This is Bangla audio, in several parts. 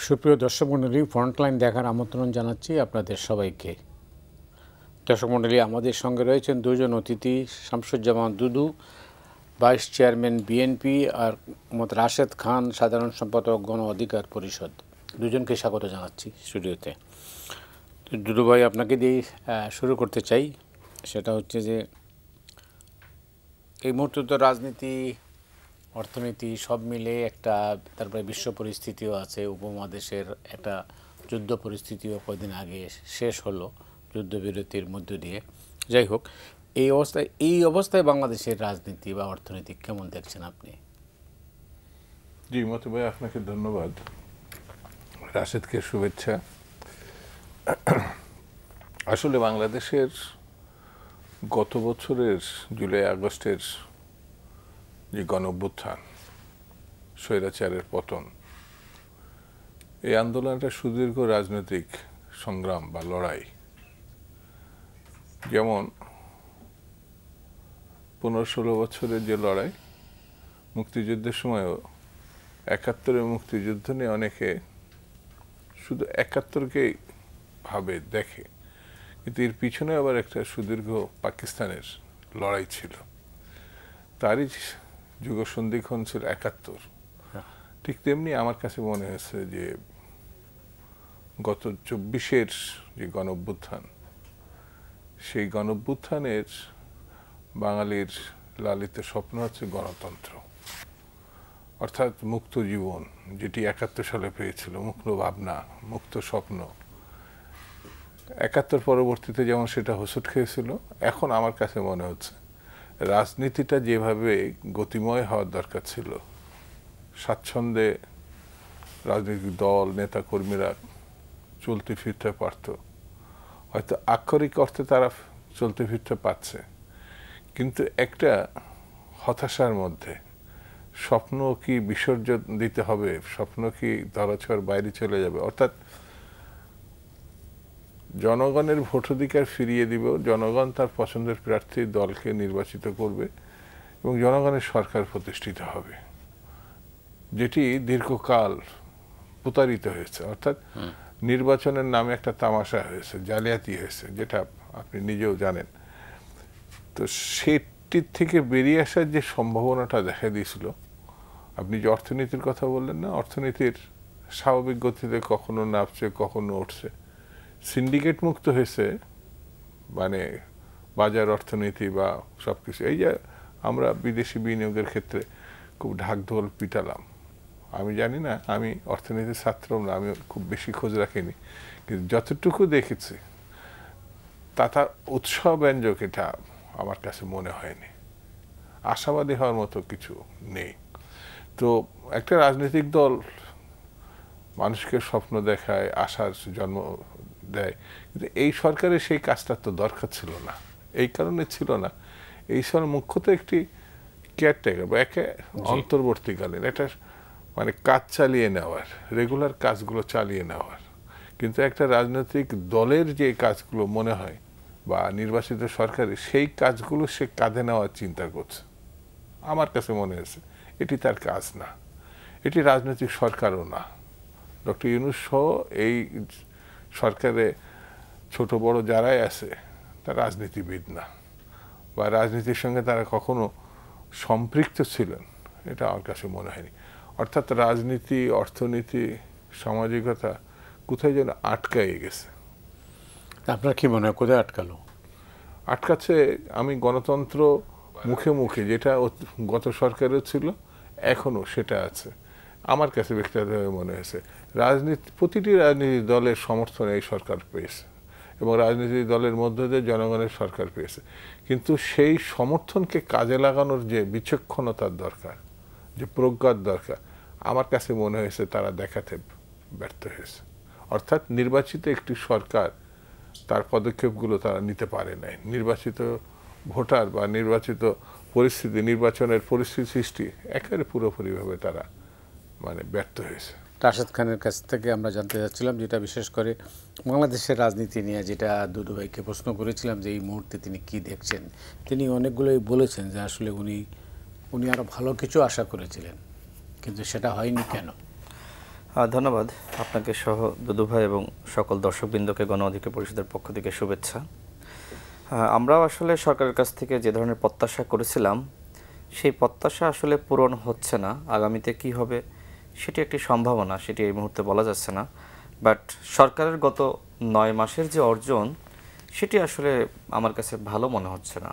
সুপ্রিয় দর্শক মণ্ডলী, ফ্রন্টলাইন দেখার আমন্ত্রণ জানাচ্ছি আপনাদের সবাইকে। দর্শক মণ্ডলী, আমাদের সঙ্গে রয়েছেন দুজন অতিথি, শামসুজ্জামান দুদু, ভাইস চেয়ারম্যান বিএনপি, আর মোহাম্মদ রাশেদ খান, সাধারণ সম্পাদক গণ অধিকার পরিষদ। দুজনকে স্বাগত জানাচ্ছি স্টুডিওতে। দুদু ভাই, আপনাকে দিয়ে শুরু করতে চাই। সেটা হচ্ছে যে এই মুহূর্তে তো রাজনীতি, অর্থনীতি সব মিলে একটা, তারপরে বিশ্ব পরিস্থিতিও আছে, উপমহাদেশের একটা যুদ্ধ পরিস্থিতিও কয়েকদিন আগে শেষ হলো যুদ্ধবিরতির মধ্য দিয়ে। যাই হোক, এই অবস্থায় বাংলাদেশের রাজনীতি বা অর্থনীতি কেমন দেখছেন আপনি? জি মতো ভাই, আপনাকে ধন্যবাদ, রাশেদকে শুভেচ্ছা। আসলে বাংলাদেশের গত বছরের জুলাই আগস্টের যে গণঅভ্যুত্থান, স্বৈরাচারের পতন, এই আন্দোলনটা সুদীর্ঘ রাজনৈতিক সংগ্রাম বা লড়াই। যেমন 15-16 বছরের যে লড়াই, মুক্তিযুদ্ধের সময়ও 71-এর মুক্তিযুদ্ধ নিয়ে অনেকে শুধু 71-কেই ভাবে দেখে, কিন্তু এর পিছনে আবার একটা সুদীর্ঘ পাকিস্তানের লড়াই ছিল। তারই যুগসন্ধিক্ষণ ছিল 71। ঠিক তেমনি আমার কাছে মনে হয়েছে যে গত 24-এর যে গণঅভ্যুত্থান, সেই গণঅভ্যুত্থানের বাঙালির লালিত স্বপ্ন হচ্ছে গণতন্ত্র, অর্থাৎ মুক্ত জীবন, যেটি 71 সালে পেয়েছিল, মুক্ত ভাবনা, মুক্ত স্বপ্ন। 71 পরবর্তীতে যেমন সেটা হোঁচট খেয়েছিল, এখন আমার কাছে মনে হচ্ছে রাজনীতিটা যেভাবে গতিময় হওয়ার দরকার ছিল, স্বাচ্ছন্দ্যে রাজনৈতিক দল, নেতা কর্মীরা চলতে ফিরতে পারত, হয়তো আক্ষরিক অর্থে তারা চলতে ফিরতে পারছে, কিন্তু একটা হতাশার মধ্যে, স্বপ্ন কি বিসর্জন দিতে হবে, স্বপ্ন কি ধরাছোঁয়ার বাইরে চলে যাবে, অর্থাৎ জনগণের ভোটাধিকার ফিরিয়ে দিব, জনগণ তার পছন্দের প্রার্থী দলকে নির্বাচিত করবে এবং জনগণের সরকার প্রতিষ্ঠিত হবে, যেটি দীর্ঘকাল প্রতারিত হয়েছে। অর্থাৎ নির্বাচনের নামে একটা তামাশা হয়েছে, জালিয়াতি হয়েছে, যেটা আপনি নিজেও জানেন। তো সেটির থেকে বেরিয়ে আসার যে সম্ভাবনাটা দেখা দিয়েছিল, আপনি যে অর্থনীতির কথা বললেন না, অর্থনীতির স্বাভাবিক গতিতে কখনো নামছে, কখনো উঠছে, সিন্ডিকেট মুক্ত হয়েছে, মানে বাজার অর্থনীতি বা সবকিছু। এই যে আমরা বিদেশি বিনিয়োগের ক্ষেত্রে খুব ঢাকঢোল পিটালাম, আমি জানি না, আমি অর্থনীতির ছাত্র না, আমি খুব বেশি খোঁজ রাখিনি, কিন্তু যতটুকু দেখেছি তার উৎসাহব্যঞ্জক এটা আমার কাছে মনে হয়নি, আশাবাদী হওয়ার মতো কিছু নেই। তো একটা রাজনৈতিক দল মানুষকে স্বপ্ন দেখায়, আশার জন্ম দেয়, কিন্তু এই সরকারের সেই কাজটা তো দরকার ছিল না। এই কারণে ছিল না, এই সরকার মুখ্যত একটি কেয়ারটেকার বা একে অন্তর্বর্তীকালীন, এটা মানে কাজ চালিয়ে নেওয়ার, রেগুলার কাজগুলো চালিয়ে নেওয়ার। কিন্তু একটা রাজনৈতিক দলের যে কাজগুলো মনে হয় বা নির্বাচিত সরকারের, সেই কাজগুলো সে কাঁধে নেওয়ার চিন্তা করছে। আমার কাছে মনে হয়েছে এটি তার কাজ না, এটি রাজনৈতিক সরকারও না। ডক্টর ইউনূস সহ এই সরকারে ছোট বড় যারাই আছে তারা রাজনীতিবিদ না, বা রাজনীতির সঙ্গে তারা কখনো সম্পৃক্ত ছিলেন, এটা আমার কাছে মনে হয়নি। অর্থাৎ রাজনীতি, অর্থনীতি, সামাজিকতা কোথায় যেন আটকায়ে গেছে। আপনার কি মনে হয় কোথায় আটকালো? আটকাচ্ছে, আমি গণতন্ত্র মুখে মুখে যেটা গত সরকারেও ছিল, এখনো সেটা আছে। আমার কাছে ব্যক্তিগতভাবে মনে হয়েছে প্রতিটি রাজনীতি দলের সমর্থন এই সরকার পেয়েছে এবং রাজনীতি দলের মধ্য দিয়ে জনগণের সরকার পেয়েছে, কিন্তু সেই সমর্থনকে কাজে লাগানোর যে বিচক্ষণতার দরকার, যে প্রজ্ঞার দরকার, আমার কাছে মনে হয়েছে তারা দেখাতে ব্যর্থ হয়েছে। অর্থাৎ নির্বাচিত একটি সরকার তার পদক্ষেপগুলো তারা নিতে পারে নাই। নির্বাচিত ভোটার বা নির্বাচিত পরিস্থিতি, নির্বাচনের পরিস্থিতি সৃষ্টি একেবারে পুরোপুরিভাবে তারা মানে ব্যর্থ হয়েছে। রাশেদ খানের কাছ থেকে আমরা জানতে চাচ্ছিলাম, যেটা বিশেষ করে বাংলাদেশের রাজনীতি নিয়ে, যেটা দুদু ভাইকে প্রশ্ন করেছিলাম যে এই মুহূর্তে তিনি কি দেখছেন। তিনি অনেকগুলোই বলেছেন যে আসলে উনি আরও ভালো কিছু আশা করেছিলেন, কিন্তু সেটা হয়নি কেন? ধন্যবাদ আপনাকে সহ দুদু ভাই এবং সকল দর্শকবৃন্দকে গণ অধিকার পরিষদের পক্ষ থেকে শুভেচ্ছা। আমরাও আসলে সরকারের কাছ থেকে যে ধরনের প্রত্যাশা করেছিলাম সেই প্রত্যাশা আসলে পূরণ হচ্ছে না। আগামীতে কি হবে সেটি একটি সম্ভাবনা, সেটি এই মুহূর্তে বলা যাচ্ছে না। বাট সরকারের গত 9 মাসের যে অর্জন সেটি আসলে আমার কাছে ভালো মনে হচ্ছে না।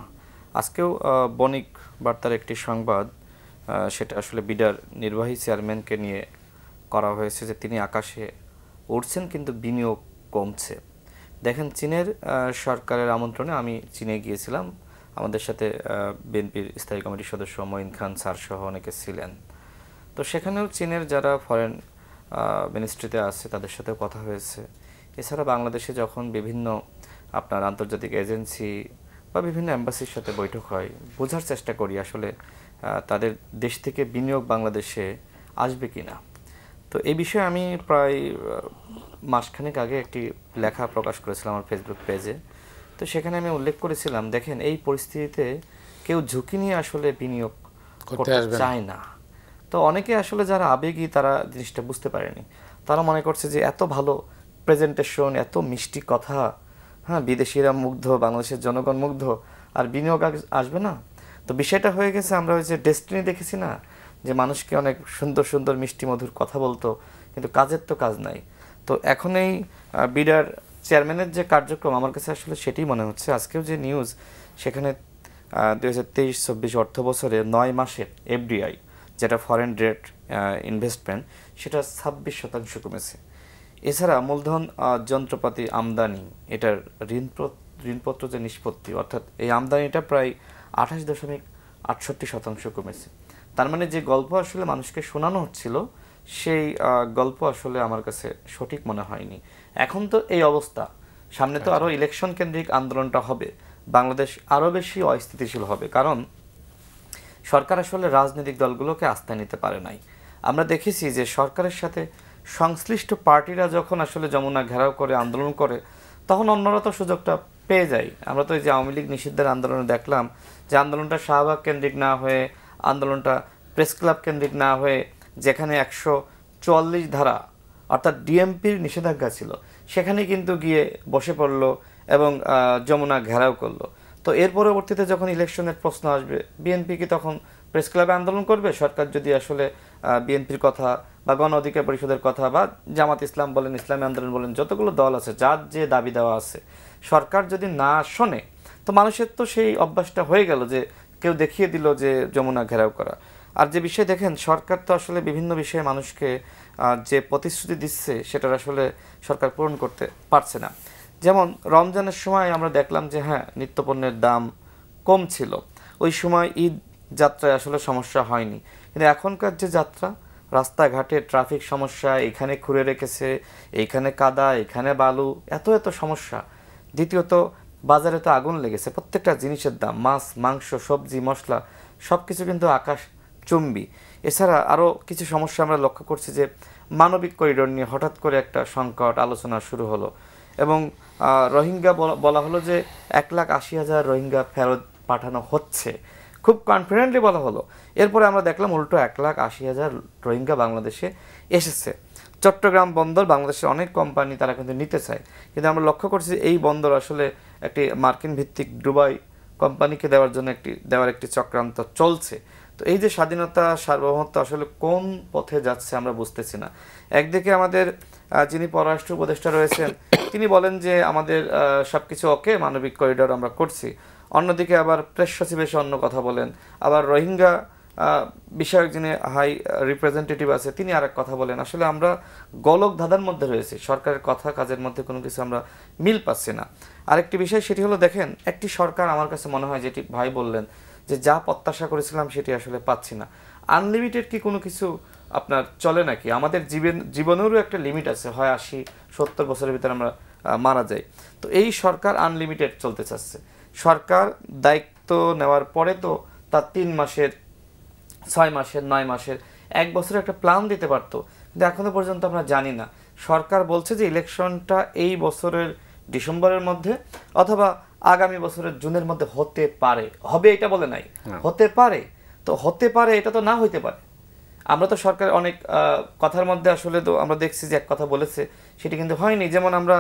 আজকেও বণিক বার্তার একটি সংবাদ, সেটা আসলে বিডার নির্বাহী চেয়ারম্যানকে নিয়ে করা হয়েছে যে তিনি আকাশে উঠছেন কিন্তু বিনিয়োগ কমছে। দেখেন, চীনের সরকারের আমন্ত্রণে আমি চীনে গিয়েছিলাম। আমাদের সাথে বিএনপির স্থায়ী কমিটির সদস্য মঈন খান স্যার সহ অনেকে ছিলেন। তো সেখানেও চীনের যারা ফরেন মিনিস্ট্রিতে আছে তাদের সাথেও কথা হয়েছে। এছাড়া বাংলাদেশে যখন বিভিন্ন আপনার আন্তর্জাতিক এজেন্সি বা বিভিন্ন এম্বাসির সাথে বৈঠক হয়, বোঝার চেষ্টা করি আসলে তাদের দেশ থেকে বিনিয়োগ বাংলাদেশে আসবে কি না। তো এই বিষয়ে আমি প্রায় মাসখানেক আগে একটি লেখা প্রকাশ করেছিলাম আমার ফেসবুক পেজে। তো সেখানে আমি উল্লেখ করেছিলাম, দেখেন এই পরিস্থিতিতে কেউ ঝুঁকি নিয়ে আসলে বিনিয়োগ করতে চায় না। তো অনেকে আসলে যারা আবেগী তারা জিনিসটা বুঝতে পারেনি। তারা মনে করছে যে এত ভালো প্রেজেন্টেশন, এত মিষ্টি কথা, হ্যাঁ, বিদেশিরা মুগ্ধ, বাংলাদেশের জনগণ মুগ্ধ, আর বিনিয়োগ আসবে না। তো বিষয়টা হয়ে গেছে, আমরা ওই যে ডেস্টিনি দেখেছি না, যে মানুষকে অনেক সুন্দর সুন্দর মিষ্টি মধুর কথা বলতো, কিন্তু কাজের তো কাজ নাই। তো এখন এই বিডার চেয়ারম্যানের যে কার্যক্রম, আমার কাছে আসলে সেটাই মনে হচ্ছে। আজকেও যে নিউজ, সেখানে 2023-24 অর্থ বছরে 9 মাসে এফডিআই যেটা ফরেন ডিরেক্ট ইনভেস্টমেন্ট, সেটা 26% কমেছে। এছাড়া মূলধন যন্ত্রপাতি আমদানি, এটার ঋণপত্র যে নিষ্পত্তি, অর্থাৎ এই আমদানিটা প্রায় 28.68% কমেছে। তার মানে যে গল্প আসলে মানুষকে শোনানো হচ্ছিল সেই গল্প আসলে আমার কাছে সঠিক মনে হয়নি। এখন তো এই অবস্থা, সামনে তো আরও ইলেকশন কেন্দ্রিক আন্দোলনটা হবে, বাংলাদেশ আরও বেশি অস্থিতিশীল হবে, কারণ সরকার আসলে রাজনৈতিক দলগুলোকে আস্থায় নিতে পারে নাই। আমরা দেখেছি যে সরকারের সাথে সংশ্লিষ্ট পার্টিরা যখন আসলে যমুনা ঘেরাও করে আন্দোলন করে, তখন অন্যরা তো সুযোগটা পেয়ে যায়। আমরা তো এই যে আওয়ামী লীগ নিষিদ্ধের আন্দোলনে দেখলাম যে আন্দোলনটা শাহবাগ কেন্দ্রিক না হয়ে, আন্দোলনটা প্রেস ক্লাব কেন্দ্রিক না হয়ে, যেখানে 144 ধারা অর্থাৎ ডিএমপির নিষেধাজ্ঞা ছিল, সেখানে কিন্তু গিয়ে বসে পড়লো এবং যমুনা ঘেরাও করলো। তো এর পরবর্তীতে যখন ইলেকশনের প্রশ্ন আসবে, বিএনপি কি তখন প্রেস ক্লাবে আন্দোলন করবে? সরকার যদি আসলে বিএনপির কথা বা গণ অধিকার পরিষদের কথা বা জামাত ইসলাম বলেন, ইসলামী আন্দোলন বলেন, যতগুলো দল আছে, যার যে দাবি দেওয়া আছে, সরকার যদি না শোনে, তো মানুষের তো সেই অভ্যাসটা হয়ে গেল যে কেউ দেখিয়ে দিল যে যমুনা ঘেরাও করা। আর যে বিষয় দেখেন, সরকার তো আসলে বিভিন্ন বিষয়ে মানুষকে যে প্রতিশ্রুতি দিচ্ছে সেটার আসলে সরকার পূরণ করতে পারছে না। যেমন রমজানের সময় আমরা দেখলাম যে হ্যাঁ, নিত্যপণ্যের দাম কম ছিল, ওই সময় ঈদ যাত্রায় আসলে সমস্যা হয়নি। কিন্তু এখনকার যে যাত্রা, রাস্তাঘাটে ট্রাফিক সমস্যা, এখানে খুঁড়ে রেখেছে, এইখানে কাদা, এখানে বালু, এত এত সমস্যা। দ্বিতীয়ত বাজারে তো আগুন লেগেছে, প্রত্যেকটা জিনিসের দাম, মাছ, মাংস, সবজি, মশলা, সব কিছু কিন্তু আকাশ চুম্বি। এছাড়া আরও কিছু সমস্যা আমরা লক্ষ্য করছি যে মানবিক করিডোর নিয়ে হঠাৎ করে একটা সংকট আলোচনা শুরু হলো, এবং রোহিঙ্গা বলা হলো যে 1,80,000 রোহিঙ্গা ফেরত পাঠানো হচ্ছে, খুব কনফিডেন্টলি বলা হলো। এরপরে আমরা দেখলাম উল্টো 1,80,000 রোহিঙ্গা বাংলাদেশে এসেছে। চট্টগ্রাম বন্দর বাংলাদেশের অনেক কোম্পানি তারা কিন্তু নিতে চায়, কিন্তু আমরা লক্ষ্য করছি এই বন্দর আসলে একটি মার্কিন ভিত্তিক দুবাই কোম্পানিকে দেওয়ার একটি চক্রান্ত চলছে। তো এই যে স্বাধীনতা, সার্বভৌমত্ব আসলে কোন পথে যাচ্ছে আমরা বুঝতেছি না। একদিকে আমাদের যিনি পররাষ্ট্র উপদেষ্টা রয়েছেন, তিনি বলেন যে আমাদের সবকিছু ওকে, মানবিক করিডোর আমরা করছি। অন্যদিকে আবার প্রেস সচিব এসে অন্য কথা বলেন, আবার রোহিঙ্গা বিষয়ক যিনি হাই রিপ্রেজেন্টেটিভ আছে তিনি আরেক কথা বলেন। আসলে আমরা গোলক ধাঁধার মধ্যে রয়েছি, সরকারের কথা কাজের মধ্যে কোনো কিছু আমরা মিল পাচ্ছি না। আরেকটি বিষয় সেটি হলো, দেখেন একটি সরকার আমার কাছে মনে হয়, যেটি ভাই বললেন যে যা প্রত্যাশা করেছিলাম সেটি আসলে পাচ্ছি না। আনলিমিটেড কি কোনো কিছু আপনার চলে নাকি? আমাদের জীবনেরও একটা লিমিট আছে, হয় 80-70 বছরের ভিতরে আমরা মারা যাই। তো এই সরকার আনলিমিটেড চলতে চাচ্ছে। সরকার দায়িত্ব নেওয়ার পরে তো তার 3 মাসের, 6 মাসের, 9 মাসের, 1 বছরের একটা প্ল্যান দিতে পারতো, কিন্তু এখনো পর্যন্ত আমরা জানি না। সরকার বলছে যে ইলেকশনটা এই বছরের ডিসেম্বরের মধ্যে অথবা আগামী বছরের জুনের মধ্যে হতে পারে, হবে এটা বলে নাই, হতে পারে। তো হতে পারে, এটা তো না হইতে পারে। আমরা তো সরকার অনেক কথার মধ্যে আসলে তো আমরা দেখছি যে এক কথা বলেছে, সেটি কিন্তু হয়নি। যেমন আমরা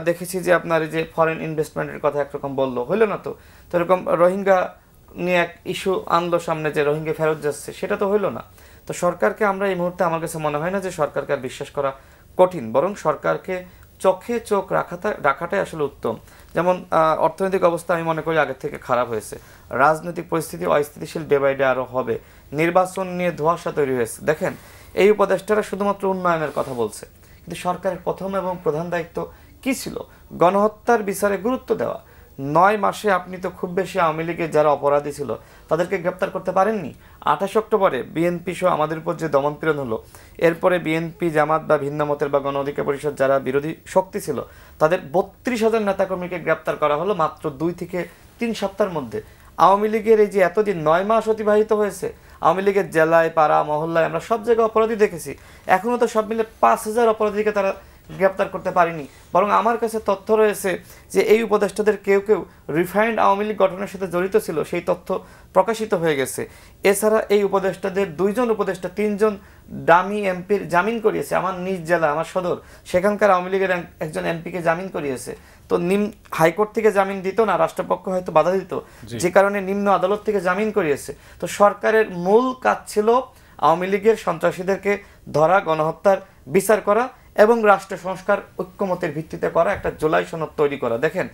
দেখেছি যে আপনার এই যে ফরেন ইনভেস্টমেন্টের কথা একরকম বললো, হইলো না তো। তো এরকম রোহিঙ্গা নিয়ে এক ইস্যু আনলো সামনে যে রোহিঙ্গা ফেরত যাচ্ছে, সেটা তো হইলো না। তো সরকারকে আমরা এই মুহূর্তে, আমার কাছে মনে হয় না যে সরকারকে আর বিশ্বাস করা কঠিন, বরং সরকারকে চোখে চোখ রাখাটাই আসলে উত্তম। যেমন অর্থনৈতিক অবস্থা আমি মনে করি আগের থেকে খারাপ হয়েছে, রাজনৈতিক পরিস্থিতি অস্থিতিশীল ডে বাই ডে আরও হবে, নির্বাচন নিয়ে ধোঁয়াশা তৈরি হয়েছে। দেখেন, এই উপদেষ্টারা শুধুমাত্র উন্নয়নের কথা বলছে, কিন্তু সরকারের প্রথম এবং প্রধান দায়িত্ব কি ছিল? গণহত্যার বিচারে গুরুত্ব দেওয়া। 9 মাসে আপনি তো খুব বেশি আওয়ামী লীগের যারা অপরাধী ছিল তাদেরকে গ্রেপ্তার করতে পারেননি। 28 অক্টোবরে বিএনপি সহ আমাদের উপর যে দমনপীড়ন হলো, এরপরে বিএনপি, জামাত বা ভিন্ন মতের বা গণ অধিকার পরিষদ যারা বিরোধী শক্তি ছিল, তাদের 32,000 নেতাকর্মীকে গ্রেপ্তার করা হলো মাত্র 2 থেকে 3 সপ্তাহের মধ্যে। আওয়ামী লীগের এই যে এতদিন 9 মাস অতিবাহিত হয়েছে, আওয়ামী লীগের জেলায়, পাড়া, মহল্লায় আমরা সব জায়গায় অপরাধী দেখেছি, এখনও তো সব মিলে 5,000 অপরাধীকে তারা গ্রেপ্তার করতে পারেনি। বরং আমার কাছে তথ্য রয়েছে যে এই উপদেষ্টাদের কেউ কেউ রিফাইন্ড আওয়ামী লীগ গঠনের সাথে জড়িত ছিল, সেই তথ্য প্রকাশিত হয়ে গেছে। এছাড়া এই উপদেষ্টাদের 2 জন উপদেষ্টা 3 জন ডামি এমপির জামিন করিয়েছে। আমার নিজ জেলা, আমার সদর, সেখানকার আওয়ামী লীগের একজন এমপিকে জামিন করিয়েছে। তো হাইকোর্ট থেকে জামিন দিত না, রাষ্ট্রপক্ষ হয়তো বাধা দিত, যে কারণে নিম্ন আদালত থেকে জামিন করিয়েছে। তো সরকারের মূল কাজ ছিল আওয়ামী লীগের সন্ত্রাসীদেরকে ধরা, গণহত্যার বিচার করা এবং রাষ্ট্র সংস্কার ঐক্যমতের ভিত্তিতে করা, একটা জুলাই সনদ তৈরি করা। দেখেন,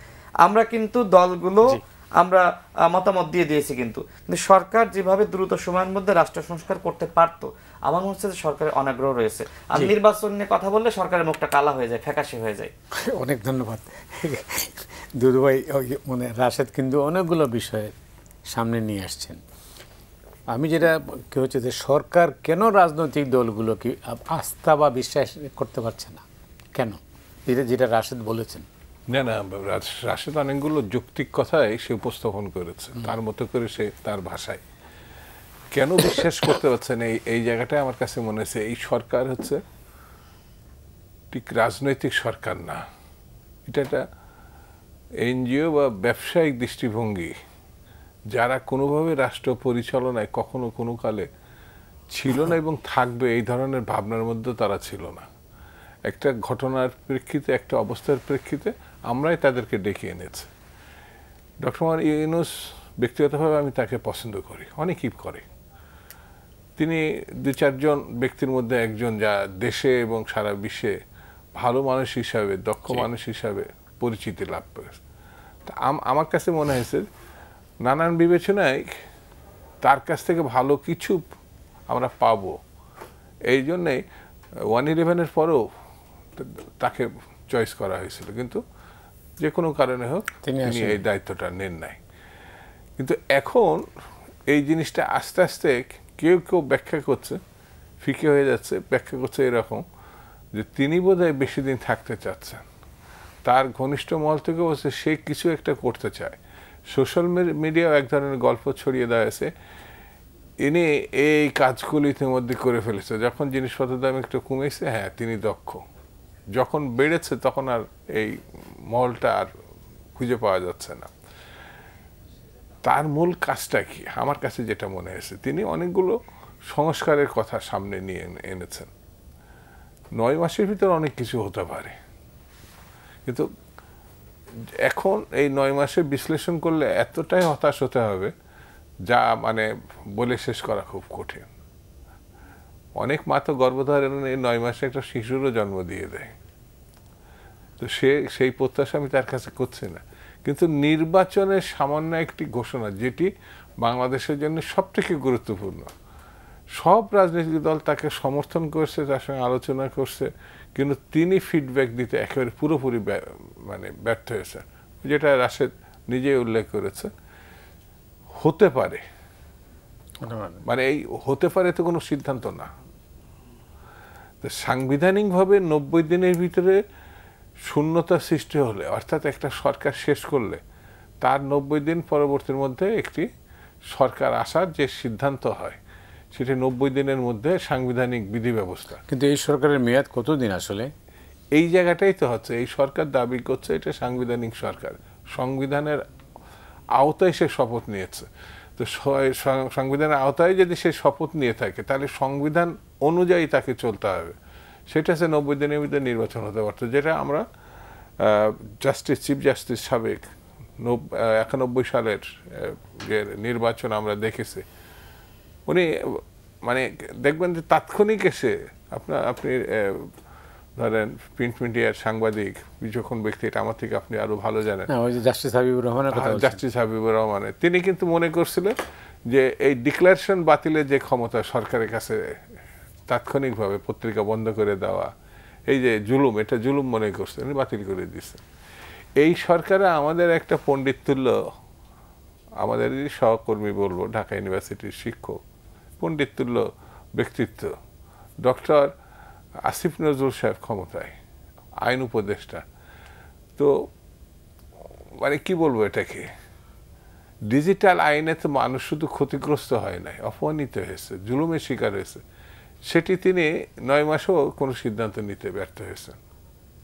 আমরা কিন্তু দলগুলো আমরা মতামত দিয়ে দিয়েছি, কিন্তু সরকার যেভাবে দ্রুত সময়ের মধ্যে রাষ্ট্র সংস্কার করতে পারত, আমার মনে হচ্ছে যে সরকারের অনাগ্রহ রয়েছে। আর নির্বাচন নিয়ে কথা বললে সরকারের মুখটা কালা হয়ে যায়, ফ্যাকাশে হয়ে যায়। অনেক ধন্যবাদ দুদু ভাই। মানে রাশেদ কিন্তু অনেকগুলো বিষয় সামনে নিয়ে আসছেন। আমি যেটা কি হচ্ছে যে সরকার কেন রাজনৈতিক দলগুলো কি আস্থা বা বিশ্বাস করতে পারছে না, কেন? যেটা রাশেদ বলেছেন। না না, রাশেদ অনেকগুলো যৌক্তিক কথাই সে উপস্থাপন করেছে তার মতো করে, সে তার ভাষায়। কেন বিশ্বাস করতে পারছেন এই জায়গাটায় আমার কাছে মনে হচ্ছে এই সরকার হচ্ছে ঠিক রাজনৈতিক সরকার না, এটা একটা এনজিও বা ব্যবসায়িক দৃষ্টিভঙ্গি, যারা কোনোভাবে রাষ্ট্র পরিচালনায় কখনো কোনো কালে ছিল না এবং থাকবে এই ধরনের ভাবনার মধ্যে তারা ছিল না। একটা ঘটনার প্রেক্ষিতে, একটা অবস্থার প্রেক্ষিতে আমরাই তাদেরকে ডেকে এনেছি। ডক্টর মোহাম্মদ ইউনূস ব্যক্তিগতভাবে আমি তাকে পছন্দ করি, অনেকেই করে। তিনি 2-4 জন ব্যক্তির মধ্যে একজন যা দেশে এবং সারা বিশ্বে ভালো মানুষ হিসাবে, দক্ষ মানুষ হিসাবে পরিচিতি লাভ করেছে। তা আমার কাছে মনে হয়েছে নানান বিবেচনায় তার কাছ থেকে ভালো কিছু আমরা পাবো, এই জন্যে 1/11-এর পরেও তাকে চয়েস করা হয়েছিল, কিন্তু যে কোনো কারণে হোক তিনি এই দায়িত্বটা নেন নাই। কিন্তু এখন এই জিনিসটা আস্তে আস্তে কেউ কেউ ব্যাখ্যা করছে, ফিকে হয়ে যাচ্ছে, ব্যাখ্যা করছে এরকম যে তিনি বোধহয় বেশি দিন থাকতে চাচ্ছেন। তার ঘনিষ্ঠ মহল থেকে বলছে সে কিছু একটা করতে চায়। সোশ্যাল মিডিয়াও এক ধরনের গল্প ছড়িয়ে দেওয়া হয়েছে, ইনি এই কাজগুলো ইতিমধ্যে করে ফেলেছে। যখন জিনিসপত্রের দাম একটু কমেছে, হ্যাঁ তিনি দক্ষ, যখন বেড়েছে তখন আর এই মহলটা আর খুঁজে পাওয়া যাচ্ছে না। তার মূল কাজটা কি আমার কাছে যেটা মনে হয়েছে, তিনি অনেকগুলো সংস্কারের কথা সামনে নিয়ে এনেছেন। 9 মাসের ভিতরে অনেক কিছু হতে পারে, কিন্তু এখন এই 9 মাসে বিশ্লেষণ করলে এতটাই হতাশ হতে হবে যা মানে বলে শেষ করা খুব কঠিন। অনেক মা তো গর্ভধারণ এই 9 মাসে একটা শিশুরও জন্ম দিয়ে দেয়, তো সেই প্রত্যাশা আমি তার কাছে করছি না। কিন্তু নির্বাচনের সামান্য একটি ঘোষণা, যেটি বাংলাদেশের জন্য সবথেকে গুরুত্বপূর্ণ, সব রাজনৈতিক দল তাকে সমর্থন করছে, তার সঙ্গে আলোচনা করছে, কিন্তু তিনি ফিডব্যাক দিতে একেবারে পুরোপুরি মানে ব্যর্থ হয়েছেন, যেটা রাশেদ নিজেই উল্লেখ করেছে। হতে পারে, মানে এই হতে পারে তো কোনো সিদ্ধান্ত না। তো সাংবিধানিকভাবে 90 দিনের ভিতরে শূন্যতা সৃষ্টি হলে, অর্থাৎ একটা সরকার শেষ করলে তার 90 দিন পরবর্তীর মধ্যে একটি সরকার আসার যে সিদ্ধান্ত হয়, সেটি 90 দিনের মধ্যে সাংবিধানিক বিধি ব্যবস্থা। কিন্তু এই সরকারের মেয়াদ কতদিন আসলে? এই জায়গাটাই তো হচ্ছে, এই সরকার দাবি করছে এটা সাংবিধানিক সরকার, সংবিধানের আওতায় সে শপথ নিয়েছে। তো সংবিধানের আওতায় যদি সে শপথ নিয়ে থাকে তাহলে সংবিধান অনুযায়ী তাকে চলতে হবে। সেটা হচ্ছে 90 দিনের ভিতরে নির্বাচন হতে পারতো, যেটা আমরা চিফ জাস্টিস সাবেক 91 সালের যে নির্বাচন আমরা দেখেছি, উনি মানে দেখবেন যে তাৎক্ষণিক এসে আপনি ধরেন প্রিন্ট মিডিয়ার সাংবাদিক বিচক্ষণ ব্যক্তি, এটা আমার থেকে আপনি আরো ভালো জানেন, জাস্টিস হাবিবুর রহমানের কথা, জাস্টিস হাবিবুর রহমানের, তিনি কিন্তু মনে করছিলেন যে এই ডিক্লারেশন বাতিলের যে ক্ষমতা সরকারের কাছে, তাৎক্ষণিকভাবে পত্রিকা বন্ধ করে দেওয়া, এই যে জুলুম, এটা জুলুম মনে করছেন, বাতিল করে দিচ্ছে। এই সরকারে আমাদের একটা পণ্ডিততুল্য, আমাদের সহকর্মী বলবো, ঢাকা ইউনিভার্সিটির শিক্ষক, পণ্ডিততুল্য ব্যক্তিত্ব ডক্টর আসিফ নজরুল সাহেব ক্ষমতায়, আইন উপদেষ্টা। তো মানে কি বলবো এটাকে, ডিজিটাল আইনে তো মানুষ শুধু ক্ষতিগ্রস্ত হয় নাই, অপমানিত হয়েছে, জুলুমের শিকার হয়েছে, সেটি তিনি 9 মাসেও কোনো সিদ্ধান্ত নিতে ব্যর্থ হয়েছেন।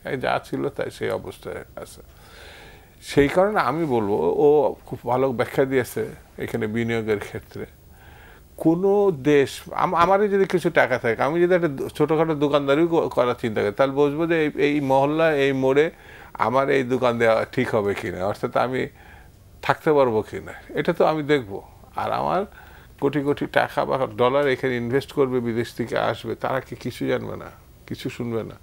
এই যা ছিল তাই সেই অবস্থায় আছে। সেই কারণে আমি বলবো ও খুব ভালো ব্যাখ্যা দিয়েছে এখানে বিনিয়োগের ক্ষেত্রে। কোনো দেশ, আমারই যদি কিছু টাকা থাকে, আমি যদি একটা ছোটোখাটো দোকানদারিও করার চিন্তা করি, তাহলে বুঝবো যে এই মহল্লা, এই মোড়ে আমার এই দোকান দেওয়া ঠিক হবে কিনা, অর্থাৎ আমি থাকতে পারবো কিনা, এটা তো আমি দেখবো। আর আমার কোটি কোটি টাকা বা ডলার এখানে ইনভেস্ট করবে, বিদেশ থেকে আসবে, তারা কি কিছু জানবে না, কিছু শুনবে না।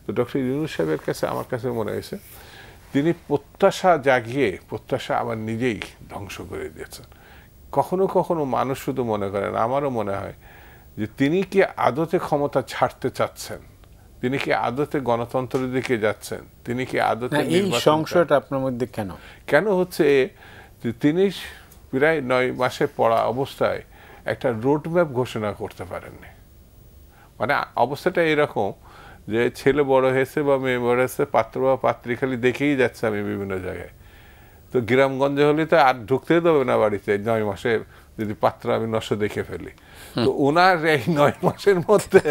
তো ডক্টর ইউনূস সাহেবের কাছে আমার কাছে মনে হয়েছে তিনি প্রত্যাশা জাগিয়ে প্রত্যাশা আবার নিজেই ধ্বংস করে দিয়েছেন। কখনো কখনো মানুষ শুধু মনে করেন, আমারও মনে হয় যে তিনি কি আদতে ক্ষমতা ছাড়তে চাচ্ছেন, তিনি কি আদতে গণতন্ত্রের দিকে যাচ্ছেন, তিনি কি আদতে এই সংশয়টা আপনার মধ্যে কেন হচ্ছে যে তিনি প্রায় 9 মাসে পড়া অবস্থায় একটা রোডম্যাপ ঘোষণা করতে পারেননি। মানে অবস্থাটা এরকম যে ছেলে বড় হয়েছে বা মেয়ে বড় হয়েছে, পাত্র বা পাত্রী খালি দেখেই যাচ্ছে আমি বিভিন্ন জায়গায়। তো গ্রামগঞ্জে হলে তো আর ঢুকতে দেবে না বাড়িতে 9 মাসে, যদি পাত্র আমি নষ্ট দেখে ফেলি। তো ওনার এই 9 মাসের মধ্যে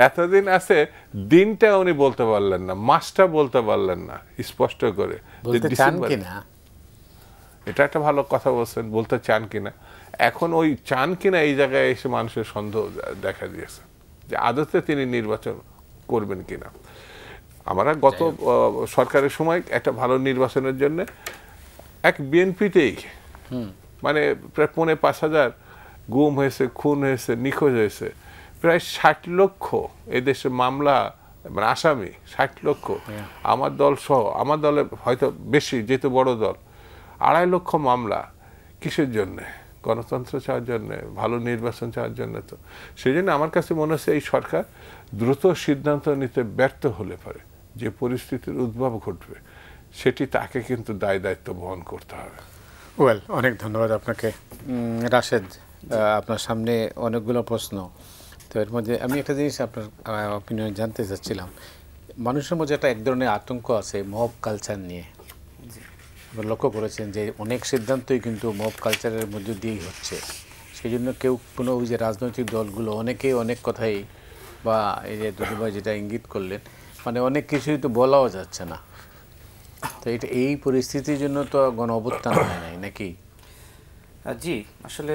এতদিন আছে, দিনটা উনি বলতে পারলেন না, মাসটা বলতে পারলেন না স্পষ্ট করে। এটা একটা ভালো কথা বলছেন, বলতে চান কিনা। এখন ওই চান কিনা এই জায়গায় এসে মানুষের সন্দেহ দেখা দিয়েছে যে আদতে তিনি নির্বাচন করবেন কিনা। আমরা গত সরকারের সময় একটা ভালো নির্বাচনের জন্য এক বিএনপিতেই মানে প্রায় 5,500 গুম হয়েছে, খুন হয়েছে, নিখোঁজ হয়েছে, প্রায় 60 লক্ষ এদেশে মামলা, মানে আসামি 60 লক্ষ। আমার দল সহ, আমার দলে হয়তো বেশি যেহেতু বড় দল, 2.5 লক্ষ মামলা। কিসের জন্যে? গণতন্ত্র চাওয়ার জন্যে, ভালো নির্বাচন চাওয়ার জন্য। তো সেই জন্য আমার কাছে মনে হচ্ছে এই সরকার দ্রুত সিদ্ধান্ত নিতে ব্যর্থ হলে পারে যে পরিস্থিতির উদ্ভব ঘটবে, সেটি তাকে কিন্তু দায় দায়িত্ব বহন করতে হবে। ওয়েল, অনেক ধন্যবাদ আপনাকে। রাশেদ, আপনার সামনে অনেকগুলো প্রশ্ন, তো এর মধ্যে আমি একটা জিনিস আপনার অপিনিয়ন জানতে চাচ্ছিলাম। মানুষের মধ্যে একটা এক ধরনের আতঙ্ক আছে মব কালচার নিয়ে। আপনারা লক্ষ্য করেছেন যে অনেক সিদ্ধান্তই কিন্তু মব কালচারের মধ্যে দিয়েই হচ্ছে। সেই জন্য কোনো ওই যে রাজনৈতিক দলগুলো অনেকেই অনেক কথাই, বা এই যে দুদুভাই যেটা ইঙ্গিত করলেন, মানে অনেক কিছুই তো বলাও যাচ্ছে না। তো এটা এই পরিস্থিতির জন্য তো গণ অভ্যুত্থান হয় নাই নাকি? জি, আসলে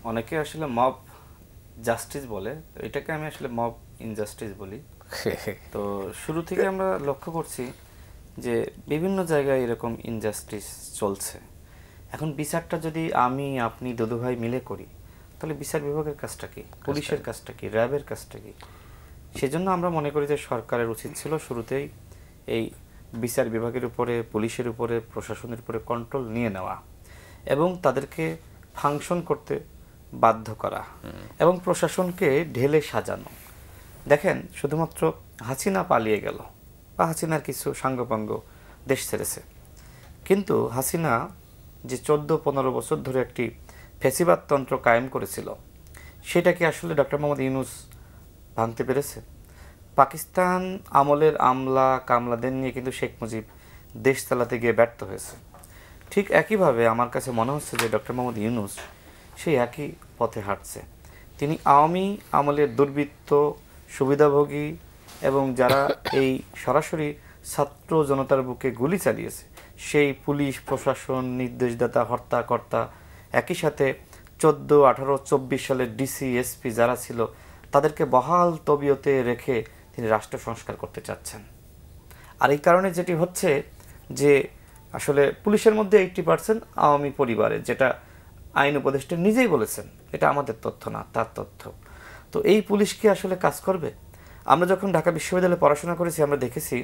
অনেকে আসলে মব জাস্টিস বলে, তো এটাকে আমি আসলে মব ইনজাস্টিস বলি। তো শুরু থেকে আমরা লক্ষ্য করছি যে বিভিন্ন জায়গায় এরকম ইনজাস্টিস চলছে। এখন বিচারটা যদি আমি আপনি দুদুভাই মিলে করি, তাহলে বিচার বিভাগের কাজটা কি, পুলিশের কাজটা কি, র্যাবের কাজটা কি? সেজন্য আমরা মনে করি যে সরকারের উচিত ছিল শুরুতেই এই বিচার বিভাগের উপরে, পুলিশের উপরে, প্রশাসনের উপরে কন্ট্রোল নিয়ে নেওয়া এবং তাদেরকে ফাংশন করতে বাধ্য করা এবং প্রশাসনকে ঢেলে সাজানো। দেখেন, শুধুমাত্র হাসিনা পালিয়ে গেল বা হাসিনার কিছু সাঙ্গপাঙ্গ দেশ ছেড়েছে, কিন্তু হাসিনা যে 14-15 বছর ধরে একটি ফ্যাসিবাদতন্ত্র কায়েম করেছিল, সেটাকে আসলে ডক্টর মোহাম্মদ ইউনূস ভাঙতে পেরেছে। পাকিস্তান আমলের আমলা কামলাদের নিয়ে কিন্তু শেখ মুজিব দেশ চালাতে গিয়ে ব্যর্থ হয়েছে। ঠিক একইভাবে আমার কাছে মনে হচ্ছে যে ডক্টর মোহাম্মদ ইউনূস সেই একই পথে হাঁটছে। তিনি আওয়ামী আমলের দুর্বৃত্ত, সুবিধাভোগী এবং যারা এই সরাসরি ছাত্র জনতার বুকে গুলি চালিয়েছে, সেই পুলিশ প্রশাসন, নির্দেশদাতা, হর্তাকর্তা একই সাথে 14, 18, 24 সালের ডিসি এসপি যারা ছিল তাদেরকে বহাল তবিয়তে রেখে তিনি রাষ্ট্র সংস্কার করতে চাচ্ছেন। আর এই কারণে যেটি হচ্ছে যে আসলে পুলিশের মধ্যে 80% আওয়ামী পরিবারের, যেটা আইন উপদেষ্টা নিজেই বলেছেন, এটা আমাদের তথ্য না, তার তথ্য। তো এই পুলিশ কি আসলে কাজ করবে? আমরা যখন ঢাকা বিশ্ববিদ্যালয়ে পড়াশোনা করেছি আমরা দেখেছি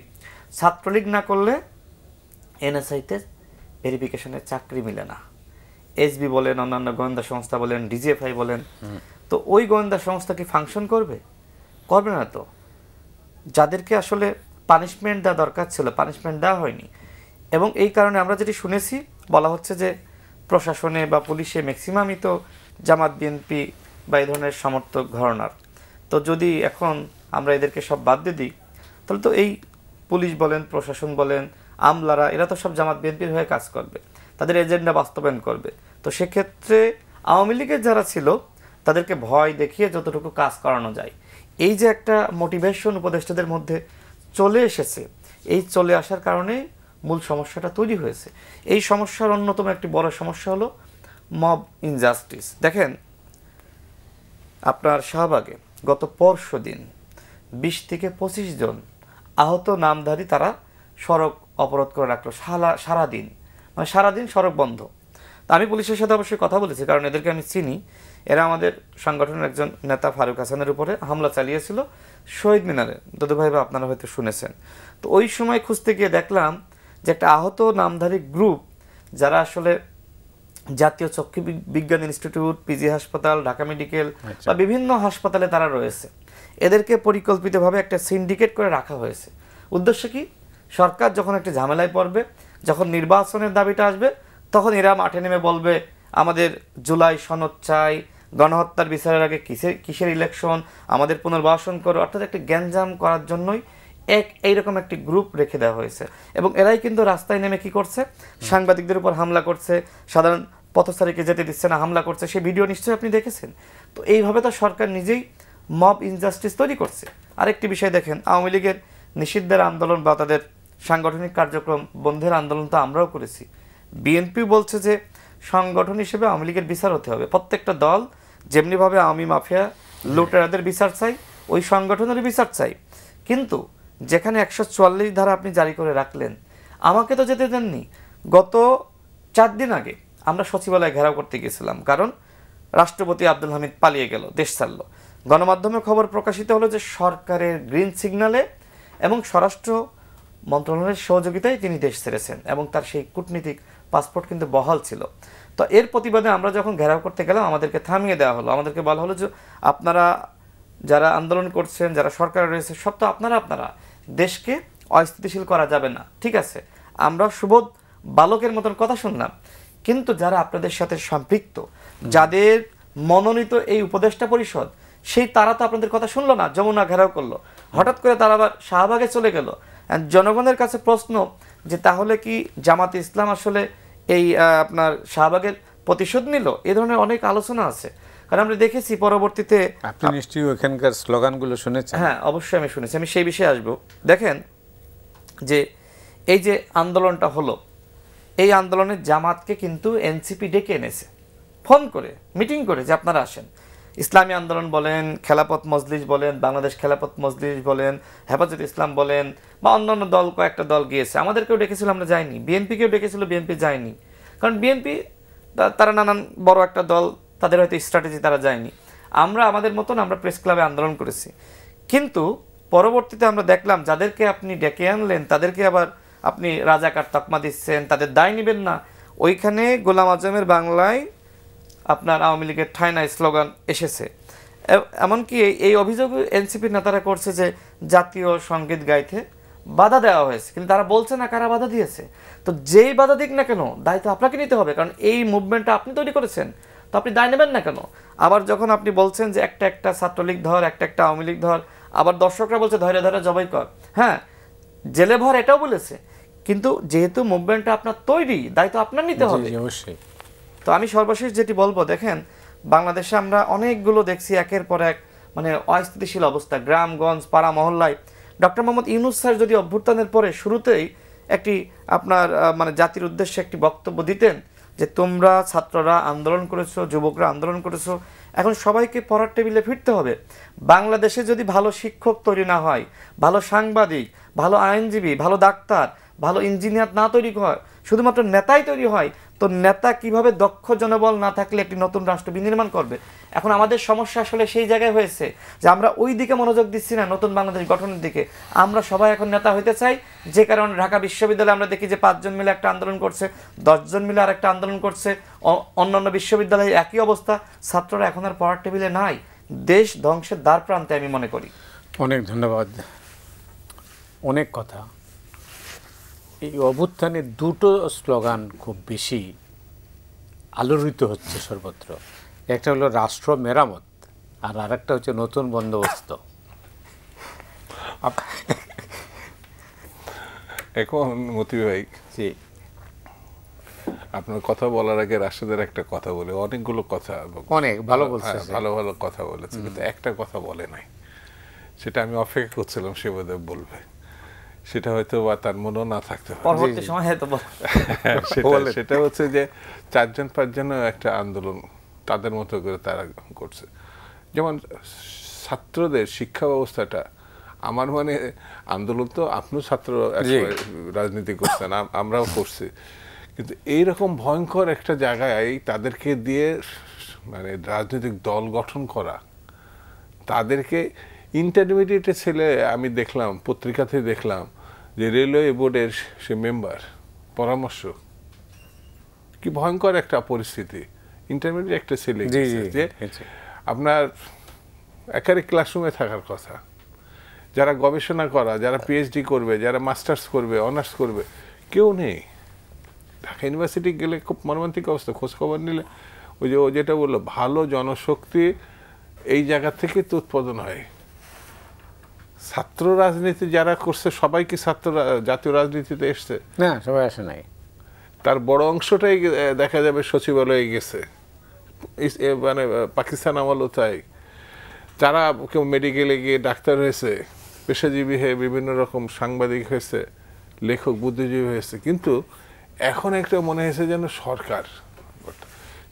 ছাত্রলীগ না করলে এনএসআইতে ভেরিফিকেশনের চাকরি মিলে না। এসবি বলেন, অন্যান্য গোয়েন্দা সংস্থা বলেন, ডিজিএফআই বলেন, তো ওই গোয়েন্দা সংস্থা কি ফাংশন করবে? করবে না। তো যাদেরকে আসলে পানিশমেন্ট দেওয়া দরকার ছিল পানিশমেন্ট দেওয়া হয়নি, এবং এই কারণে আমরা যেটি শুনেছি বলা হচ্ছে যে প্রশাসনে বা পুলিশে ম্যাক্সিমামই তো জামাত বিএনপি বা এই ধরনের সমর্থক ঘরানার। তো যদি এখন আমরা এদেরকে সব বাদ দিয়ে দিই তাহলে তো এই পুলিশ বলেন, প্রশাসন বলেন, আমলারা, এরা তো সব জামাত বিএনপির হয়ে কাজ করবে, তাদের এজেন্ডা বাস্তবায়ন করবে। তো সেক্ষেত্রে আওয়ামী লীগের যারা ছিল তাদেরকে ভয় দেখিয়ে যতটুকু কাজ করানো যায়, এই যে একটা মোটিভেশন উপদেষ্টাদের মধ্যে চলে এসেছে, এই চলে আসার কারণে মূল সমস্যাটা তৈরি হয়েছে। এই সমস্যার অন্যতম একটি বড় সমস্যা হলো মব ইনজাস্টিস। দেখেন আপনার শাহবাগে গত পরশু দিন 20 থেকে 25 জন আহত নামধারী তারা সড়ক অবরোধ করে রাখলো সারাদিন, মানে সারাদিন সড়ক বন্ধ। তা আমি পুলিশের সাথে অবশ্যই কথা বলেছি, কারণ এদেরকে আমি চিনি। এরা আমাদের সংগঠনের একজন নেতা ফারুক হাসানের উপরে হামলা চালিয়েছিল শহীদ মিনারে, দাদু ভাই বা আপনারা হয়তো শুনেছেন। তো ওই সময় খুঁজতে গিয়ে দেখলাম যে একটা আহত নামধারী গ্রুপ, যারা আসলে জাতীয় চক্ষু বিজ্ঞান ইনস্টিটিউট, পিজি হাসপাতাল, ঢাকা মেডিকেল বা বিভিন্ন হাসপাতালে তারা রয়েছে, এদেরকে পরিকল্পিতভাবে একটা সিন্ডিকেট করে রাখা হয়েছে। উদ্দেশ্য কি? সরকার যখন একটা ঝামেলায় পড়বে, যখন নির্বাচনের দাবিটা আসবে, তখন এরা মাঠে নেমে বলবে আমাদের জুলাই সনদ চাই, গণহত্যার বিচারের আগে কিসের ইলেকশন, আমাদের পুনর্বাসন করো, অর্থাৎ একটা গ্যাঞ্জাম করার জন্যই এইরকম একটি গ্রুপ রেখে দেওয়া হয়েছে। এবং এরাই কিন্তু রাস্তায় নেমে কি করছে? সাংবাদিকদের উপর হামলা করছে, সাধারণ পথচারীকে যেতে দিচ্ছে না, হামলা করছে। সেই ভিডিও নিশ্চয়ই আপনি দেখেছেন। তো এইভাবে তো সরকার নিজেই মব ইনজাস্টিস তৈরি করছে। আরেকটি বিষয় দেখেন, আওয়ামী লীগের নিষিদ্ধের আন্দোলন বা তাদের সাংগঠনিক কার্যক্রম বন্ধের আন্দোলন তো আমরাও করেছি। বিএনপি বলছে যে সংগঠন হিসেবে আওয়ামী লীগের বিচার হতে হবে। প্রত্যেকটা দল যেমনিভাবে আওয়ামী মাফিয়া লুটেরাদের বিচার চাই, ওই সংগঠনেরই বিচার চাই। কিন্তু যেখানে 144 ধারা আপনি জারি করে রাখলেন, আমাকে তো যেতে দেননি। গত 4 দিন আগে আমরা সচিবালয় ঘেরাও করতে গেছিলাম, কারণ রাষ্ট্রপতি আব্দুল হামিদ পালিয়ে গেল, দেশ ছাড়ল। গণমাধ্যমে খবর প্রকাশিত হলো যে সরকারের গ্রিন সিগন্যালে এবং স্বরাষ্ট্র মন্ত্রণালয়ের সহযোগিতায় তিনি দেশ ছেড়েছেন, এবং তার সেই কূটনীতিক পাসপোর্ট কিন্তু বহাল ছিল। তো এর প্রতিবাদে আমরা যখন ঘেরাও করতে গেলাম আমাদেরকে থামিয়ে দেওয়া হলো। আমাদেরকে বলা হলো যে আপনারা যারা আন্দোলন করছেন, যারা সরকার রয়েছে, সব তো আপনারা দেশকে অস্থিতিশীল করা যাবে না। ঠিক আছে, আমরা সুবোধ বালকের মতন কথা শুনলাম, কিন্তু যারা আপনাদের সাথে সম্পৃক্ত, যাদের মনোনীত এই উপদেষ্টা পরিষদ, সেই তারা তো আপনাদের কথা শুনলো না, যমুনা ঘেরাও করলো, হঠাৎ করে তারা আবার শাহবাগে চলে গেল। জনগণের কাছে প্রশ্ন যে তাহলে কি জামাতে ইসলাম আসলে এই আপনার শাহবাগের প্রতিশোধ নিল? এ ধরনের অনেক আলোচনা আছে, কারণ আমরা দেখেছি পরবর্তীতে। আপনি নিশ্চয়ই ওখানকার স্লোগানগুলো শুনেছেন? হ্যাঁ, অবশ্যই আমি শুনেছি, আমি সেই বিষয়ে আসবো। দেখেন যে এই যে আন্দোলনটা হলো, এই আন্দোলনের জামাতকে কিন্তু এনসিপি ডেকে এনেছে, ফোন করে, মিটিং করে, যে আপনারা আসেন। ইসলামী আন্দোলন বলেন, খেলাপথ মজলিস বলেন, বাংলাদেশ খেলাপথ মজলিস বলেন, হেফাজত ইসলাম বলেন, বা অন্যান্য দল, কয়েকটা দল গিয়েছে। আমাদেরকেও ডেকেছিল, আমরা যাইনি। বিএনপিকেও ডেকেছিল, বিএনপি যায়নি, কারণ বিএনপি তারা নানান বড় একটা দল, তাদের হয়তো স্ট্র্যাটেজি, তারা যায়নি। আমরা আমাদের মতন আমরা প্রেস ক্লাবে আন্দোলন করেছি। কিন্তু পরবর্তীতে আমরা দেখলাম যাদেরকে আপনি ডেকে আনলেন তাদেরকে আবার আপনি রাজাকার তকমা দিচ্ছেন, তাদের দায় নেবেন না। ওইখানে গোলাম আজমের বাংলায় আপনার আওয়ামী লীগের ঠায়নায় স্লোগান এসেছে। এমনকি এই অভিযোগ এনসিপির নেতারা করছে যে জাতীয় সঙ্গীত গাইতে বাধা দেওয়া হয়েছে, কিন্তু তারা বলছে না কারা বাধা দিয়েছে। তো যেই বাধা দিক না কেন, দায়িত্ব আপনাকে নিতে হবে, কারণ এই মুভমেন্টটা আপনি তৈরি করেছেন, তো আপনি দায় নেবেন না কেন? আবার যখন আপনি বলছেন যে একটা ছাত্রলীগ ধর, একটা আওয়ামী লীগ ধর, আবার দর্শকরা বলছে ধরে ধরে জবাই কর, হ্যাঁ জেলে ভর, এটাও বলেছে। কিন্তু যেহেতু মুভমেন্টটা আপনার তৈরি, দায়িত্ব আপনার নিতে হবে। অবশ্যই। তো আমি সর্বশেষ যেটি বলবো, দেখেন বাংলাদেশে আমরা অনেকগুলো দেখছি একের পর এক মানে অস্থিতিশীল অবস্থা, গ্রামগঞ্জ, পাড়া মহল্লায়। ডক্টর মোহাম্মদ ইউনূস স্যার যদি অভ্যুত্থানের পরে শুরুতেই একটি আপনার মানে জাতির উদ্দেশ্যে একটি বক্তব্য দিতেন, যে তোমরা ছাত্ররা আন্দোলন করেছো, যুবকরা আন্দোলন করেছো, এখন সবাইকে পড়ার টেবিলে ফিরতে হবে। বাংলাদেশে যদি ভালো শিক্ষক তৈরি না হয়, ভালো সাংবাদিক, ভালো আইনজীবী, ভালো ডাক্তার, ভালো ইঞ্জিনিয়ার না তৈরি হয়, শুধুমাত্র নেতাই তৈরি হয়, তো নেতা কিভাবে দক্ষ জনবল না থাকলে একটি নতুন রাষ্ট্র বিনির্মাণ করবে? এখন আমাদের সমস্যা আসলে সেই জায়গায় হয়েছে যে আমরা ওই দিকে মনোযোগ দিচ্ছি না, নতুন বাংলাদেশ গঠনের দিকে। আমরা সবাই এখন নেতা হইতে চাই, যে কারণে ঢাকা বিশ্ববিদ্যালয়ে আমরা দেখি যে 5 জন মিলে একটা আন্দোলন করছে, 10 জন মিলে আর একটা আন্দোলন করছে, অন্যান্য বিশ্ববিদ্যালয়ে একই অবস্থা। ছাত্ররা এখন আর পড়ার টেবিলে নাই, দেশ ধ্বংসের দ্বার প্রান্তে আমি মনে করি। অনেক ধন্যবাদ। অনেক কথা। এই অভ্যুত্থানে দুটো স্লোগান খুব বেশি আলোড়িত হচ্ছে সর্বত্র। একটা হলো রাষ্ট্র মেরামত, আর আরেকটা হচ্ছে নতুন বন্দোবস্ত। এখন মতি ভাই, জি, আপনার কথা বলার আগে রাশেদের একটা কথা বলে, অনেকগুলো কথা অনেক ভালো বলছে, ভালো ভালো কথা বলেছে, কিন্তু একটা কথা বলে নাই, সেটা আমি অপেক্ষা করছিলাম সে বোধহয় বলবে। সেটা হয়তো বা তার মনেও না থাকতে পারে। পরবর্তী সময় হয়তো সেটা হচ্ছে যে 4-5 জনের একটা আন্দোলন তাদের মতো করে তারা করছে। যেমন ছাত্রদের শিক্ষা ব্যবস্থাটা, আমার মানে আন্দোলন তো আপনিও ছাত্র রাজনীতি করছেন, আমরাও করছি, কিন্তু এইরকম ভয়ঙ্কর একটা জায়গায় তাদেরকে দিয়ে মানে রাজনৈতিক দল গঠন করা, তাদেরকে ইন্টারমিডিয়েটের ছেলে, আমি দেখলাম পত্রিকাতে দেখলাম যে রেলওয়ে বোর্ডের সে মেম্বার, পরামর্শক, কি ভয়ঙ্কর একটা পরিস্থিতি। ইন্টারমিডিয়েট একটা ছেলে যে আপনার একারে ক্লাসরুমে থাকার কথা, যারা গবেষণা করা, যারা পিএইচডি করবে, যারা মাস্টার্স করবে, অনার্স করবে, কেউ নেই। ঢাকা ইউনিভার্সিটি গেলে খুব মর্মান্তিক অবস্থা, খোঁজ খবর নিলে ওই যে ও যেটা বললো, ভালো জনশক্তি এই জায়গা থেকে তো উৎপাদন হয়। ছাত্র রাজনীতি যারা করছে সবাই কি ছাত্র জাতীয় রাজনীতিতে এসছে? না, সবাই আসে নাই। তার বড় অংশটাই দেখা যাবে সচিবালয়ে গেছে, মানে পাকিস্তান আমলও তাই। যারা কেউ মেডিকেলে গিয়ে ডাক্তার হয়েছে, পেশাজীবী হয়ে বিভিন্ন রকম সাংবাদিক হয়েছে, লেখক, বুদ্ধিজীবী হয়েছে, কিন্তু এখন একটা মনে হয়েছে যেন সরকার।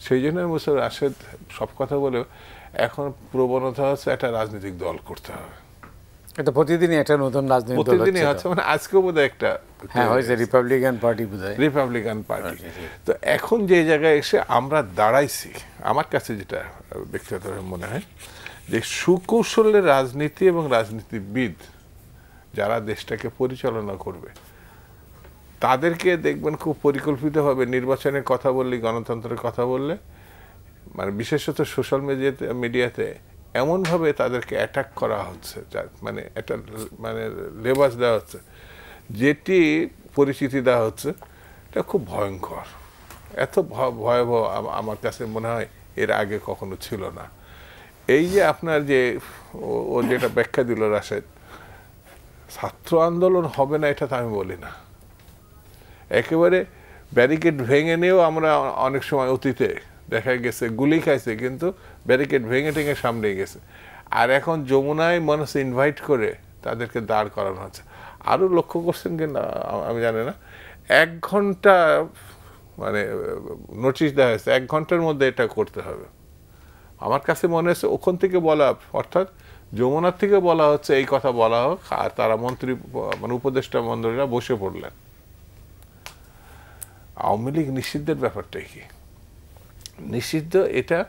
সেই জন্য বছর রাশেদ সব কথা বলেও এখন প্রবণতা হচ্ছে একটা রাজনৈতিক দল করতে হবে। এটা প্রতিদিনই একটা নতুন রাজনৈতিক দল প্রতিদিনই হচ্ছে, মানে আজকেও বোধহয় একটা হয়েছে রিপাবলিকান পার্টি, বোধহয় রিপাবলিকান পার্টি। তো এখন যে জায়গায় এসে আমরা দাঁড়াইছি, আমার কাছে যেটা ব্যক্তিগতভাবে মনে হয় যে সুকৌশলের রাজনীতি এবং রাজনীতিবিদ যারা দেশটাকে পরিচালনা করবে, তাদেরকে দেখবেন খুব পরিকল্পিতভাবে নির্বাচনের কথা বললে, গণতন্ত্রের কথা বললে, মানে বিশেষত সোশ্যাল মিডিয়াতে এমনভাবে তাদেরকে অ্যাটাক করা হচ্ছে, মানে একটা মানে লেবাস দেওয়া হচ্ছে, যেটি পরিচিতি দেওয়া হচ্ছে, এটা খুব ভয়ঙ্কর। এত ভয়াবহ আমার কাছে মনে হয় এর আগে কখনো ছিল না। এই যে আপনার যে ও যেটা ব্যাখ্যা দিল রাশেদ, ছাত্র আন্দোলন হবে না এটা তো আমি বলি না। একেবারে ব্যারিকেড ভেঙে নিয়েও আমরা অনেক সময় অতীতে দেখা গেছে গুলি খাইছে, কিন্তু ব্যারিকেড ভেঙে টেঙে সামনে গেছে। আর এখন যমুনায় মানুষ ইনভাইট করে তাদেরকে দাঁড় করানো হচ্ছে। আরও লক্ষ্য করছেন কিনা আমি জানি না, 1 ঘন্টা মানে নোটিশ দেওয়া হয়েছে, 1 ঘন্টার মধ্যে এটা করতে হবে। আমার কাছে মনে হচ্ছে ওখান থেকে বলা, অর্থাৎ যমুনার থেকে বলা হচ্ছে এই কথা বলা হোক, আর তারা মন্ত্রী মানে উপদেষ্টা মন্ত্রীরা বসে পড়লেন। আওয়ামী লীগ নিষিদ্ধের ব্যাপারটাই কি? নিষিদ্ধ এটা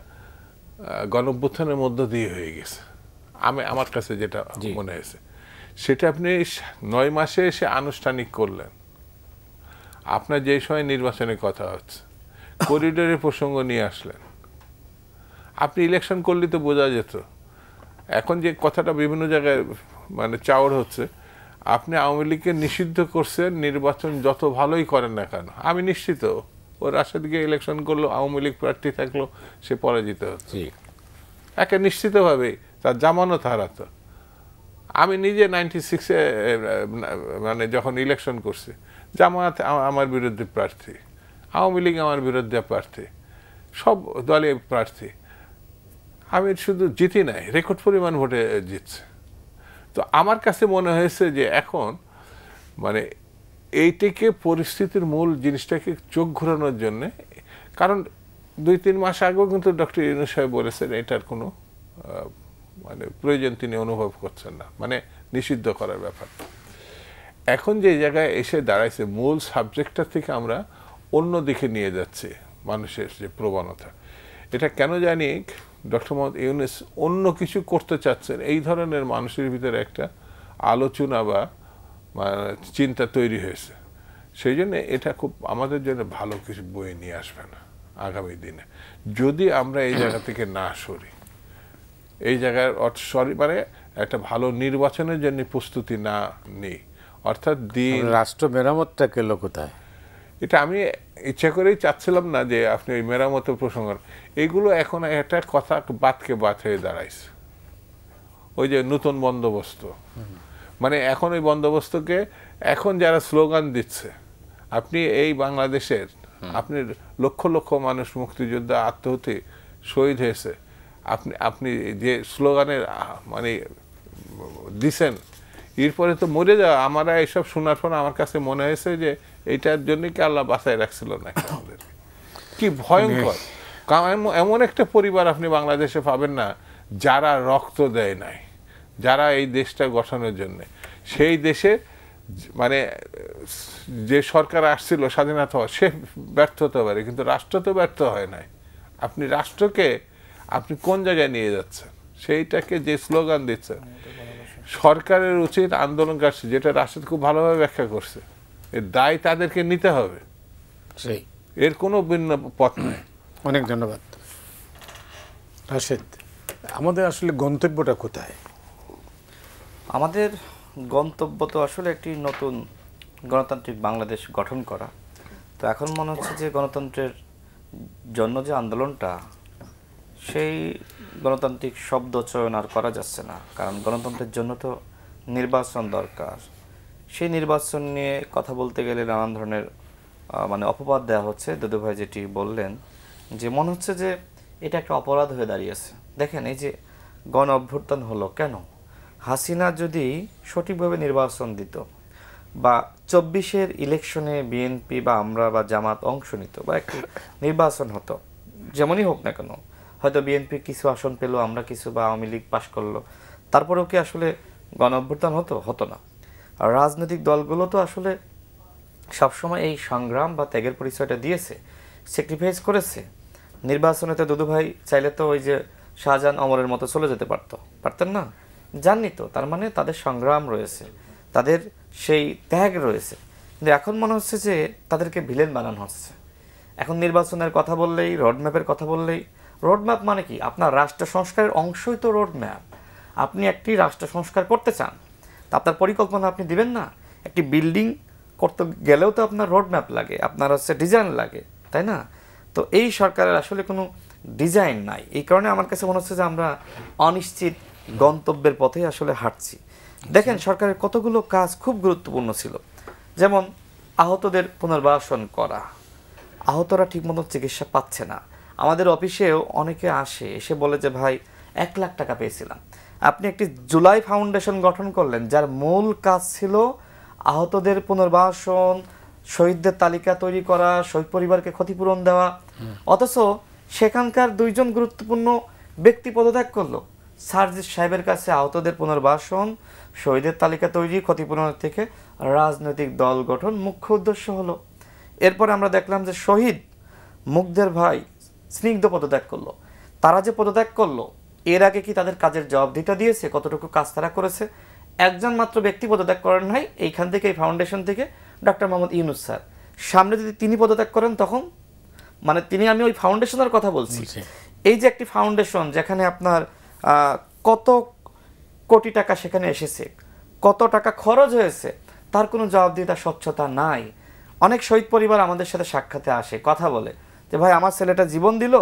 গণঅভ্যুত্থানের মধ্য দিয়ে হয়ে গেছে, আমার কাছে যেটা মনে হয়েছে। সেটা আপনি 9 মাসে এসে আনুষ্ঠানিক করলেন। আপনার যে সময় নির্বাচনের কথা হচ্ছে, করিডোরের প্রসঙ্গ নিয়ে আসলেন। আপনি ইলেকশন করলে তো বোঝা যেত। এখন যে কথাটা বিভিন্ন জায়গায় মানে চাওয়ার হচ্ছে, আপনি আওয়ামী লীগকে নিষিদ্ধ করছেন, নির্বাচন যত ভালোই করেন না কেন। আমি নিশ্চিত ও রাশেদ গিয়ে ইলেকশন করলো, আওয়ামী লীগ প্রার্থী থাকলো, সে পরাজিত হচ্ছে একে নিশ্চিতভাবে, তার জামানত হারাতো। আমি নিজে 96-এ মানে যখন ইলেকশন করছি, জামাত আমার বিরুদ্ধে প্রার্থী, আওয়ামী লীগ আমার বিরুদ্ধে প্রার্থী, সব দলে প্রার্থী। আমি শুধু জিতি নাই, রেকর্ড পরিমাণ ভোটে জিতছে। তো আমার কাছে মনে হয়েছে যে এখন মানে এইটিকে পরিস্থিতির মূল জিনিসটাকে চোখ ঘোরানোর জন্যে, কারণ 2-3 মাস আগেও কিন্তু ডক্টর ইউনূস সাহেব বলেছেন এটার কোনো মানে প্রয়োজন তিনি অনুভব করছেন না, মানে নিষিদ্ধ করার ব্যাপার। এখন যে জায়গায় এসে দাঁড়াইছে, মূল সাবজেক্টটা থেকে আমরা অন্য দিকে নিয়ে যাচ্ছি মানুষের যে প্রবণতা, এটা কেন জানি ডক্টর মোহাম্মদ ইউনূস অন্য কিছু করতে চাচ্ছেন, এই ধরনের মানুষের ভিতরে একটা আলোচনা বা চিন্তা তৈরি হয়েছে। সেই জন্য এটা খুব আমাদের জন্য ভালো কিছু বয়ে নিয়ে আসবে না আগামী দিনে, যদি আমরা এই জায়গা থেকে না সরি। এই জায়গার মানে একটা ভালো নির্বাচনের জন্য প্রস্তুতি না নেই, অর্থাৎ রাষ্ট্র মেরামতটা গেল কোথায়? এটা আমি ইচ্ছা করেই চাচ্ছিলাম না যে আপনি ওই মেরামতের প্রসঙ্গ, এগুলো এখন একটা কথা বাতকে বাত হয়ে দাঁড়াইছে। ওই যে নতুন বন্দোবস্ত, মানে এখন ওই বন্দোবস্তকে এখন যারা স্লোগান দিচ্ছে, আপনি এই বাংলাদেশের আপনি লক্ষ লক্ষ মানুষ মুক্তিযোদ্ধা আত্মহতি শহীদ হয়েছে, আপনি যে স্লোগানের মানে দিছেন, এরপরে তো মরে যাওয়া, আমরা এইসব শোনার পর আমার কাছে মনে হয়েছে যে এইটার জন্য কি আল্লাহ বাঁচায় রাখছিল নাকি আমাদের। কি ভয়ঙ্কর! এমন একটা পরিবার আপনি বাংলাদেশে পাবেন না যারা রক্ত দেয় নাই, যারা এই দেশটা গঠনের জন্য। সেই দেশে মানে যে সরকার আসছিল স্বাধীনতা হওয়া, সে ব্যর্থ হতে পারে, কিন্তু রাষ্ট্র তো ব্যর্থ হয় নাই। আপনি রাষ্ট্রকে আপনি কোন জায়গায় নিয়ে যাচ্ছেন, সেইটাকে যে স্লোগান দিচ্ছেন, সরকারের উচিত আন্দোলন কাটছে, যেটা রাষ্ট্র খুব ভালোভাবে ব্যাখ্যা করছে, এর দায় তাদেরকে নিতে হবে, সেই এর কোনো ভিন্ন পথ নেই। অনেক ধন্যবাদ রাশেদ। আমাদের আসলে গন্তব্যটা কোথায়? আমাদের গন্তব্য তো আসলে একটি নতুন গণতান্ত্রিক বাংলাদেশ গঠন করা। তো এখন মনে হচ্ছে যে গণতন্ত্রের জন্য যে আন্দোলনটা, সেই গণতান্ত্রিক শব্দ চয়ন আর করা যাচ্ছে না, কারণ গণতন্ত্রের জন্য তো নির্বাচন দরকার। সেই নির্বাচন নিয়ে কথা বলতে গেলে নানান ধরনের মানে অপবাদ দেওয়া হচ্ছে। দুদুভাই যেটি বললেন যে মনে হচ্ছে যে এটা একটা অপরাধ হয়ে দাঁড়িয়েছে। দেখেন, এই যে গণ অভ্যুত্থান হলো কেন? হাসিনা যদি সঠিকভাবে নির্বাচন দিত, বা 24-এর ইলেকশনে বিএনপি বা আমরা বা জামাত অংশ নিত, বা একটি নির্বাচন হতো, যেমনই হোক না কেন, হয়তো বিএনপি কিছু আসন পেলো, আমরা কিছু, বা আওয়ামী লীগ পাশ করলো, তারপরেও কি আসলে গণ অভ্যুত্থান হতো না। আর রাজনৈতিক দলগুলো তো আসলে সবসময় এই সংগ্রাম বা ত্যাগের পরিচয়টা দিয়েছে, স্যাক্রিফাইস করেছে। নির্বাচনে তো দুদুভাই চাইলে তো ওই যে শাহজাহান অমরের মতো চলে যেতে পারতেন না, জাননি তো। তার মানে তাদের সংগ্রাম রয়েছে, তাদের সেই ত্যাগ রয়েছে। কিন্তু এখন মনে হচ্ছে যে তাদেরকে ভিলেন বানানো হচ্ছে। এখন নির্বাচনের কথা বললেই, রোডম্যাপের কথা বললেই, রোডম্যাপ মানে কি? আপনার রাষ্ট্র সংস্কারের অংশই তো রোডম্যাপ। আপনি একটি রাষ্ট্র সংস্কার করতে চান, তা আপনার পরিকল্পনা আপনি দিবেন না। একটি বিল্ডিং করতে গেলেও তো আপনার রোডম্যাপ লাগে, আপনার হচ্ছে ডিজাইন লাগে, তাই না? তো এই সরকারের আসলে কোনো ডিজাইন নাই। এই কারণে আমার কাছে মনে হচ্ছে যে আমরা অনিশ্চিত গন্তব্যের পথে আসলে হাঁটছি। দেখেন, সরকারের কতগুলো কাজ খুব গুরুত্বপূর্ণ ছিল, যেমন আহতদের পুনর্বাসন করা। আহতরা ঠিকমতো চিকিৎসা পাচ্ছে না। আমাদের অফিসেও অনেকে এসে বলে যে ভাই 1 লাখ টাকা পেয়েছিলাম। আপনি একটি জুলাই ফাউন্ডেশন গঠন করলেন, যার মূল কাজ ছিল আহতদের পুনর্বাসন, শহীদদের তালিকা তৈরি করা, শহীদ পরিবারকে ক্ষতিপূরণ দেওয়া, অথচ সেখানকার 2 জন গুরুত্বপূর্ণ ব্যক্তি পদত্যাগ করলো। সার্জিস সাহেবের কাছে আহতদের পুনর্বাসন, শহীদের তালিকা তৈরি, ক্ষতিপূরণের থেকে রাজনৈতিক দল গঠন মুখ্য উদ্দেশ্য হলো। এরপরে আমরা দেখলাম যে শহীদ মুগ্ধের ভাই স্নিগ্ধ পদত্যাগ করলো। তারা যে পদত্যাগ করলো, এর আগে কি তাদের কাজের জবাবদিহিতা দিয়েছে? কতটুকু কাজ তারা করেছে? একজন মাত্র ব্যক্তি পদত্যাগ করেন নাই, এইখান থেকে, এই ফাউন্ডেশন থেকে, ডক্টর মোহাম্মদ ইউনূস স্যার। সামনে যদি তিনি পদত্যাগ করেন তখন, মানে আমি ওই ফাউন্ডেশনের কথা বলছি। এই যে একটি ফাউন্ডেশন, যেখানে আপনার কত কোটি টাকা সেখানে এসেছে, কত টাকা খরচ হয়েছে, তার কোনো জবাবদিহিতা, স্বচ্ছতা নাই। অনেক শহীদ পরিবার আমাদের সাথে সাক্ষাতে আসে, কথা বলে যে ভাই আমার ছেলেটা জীবন দিল,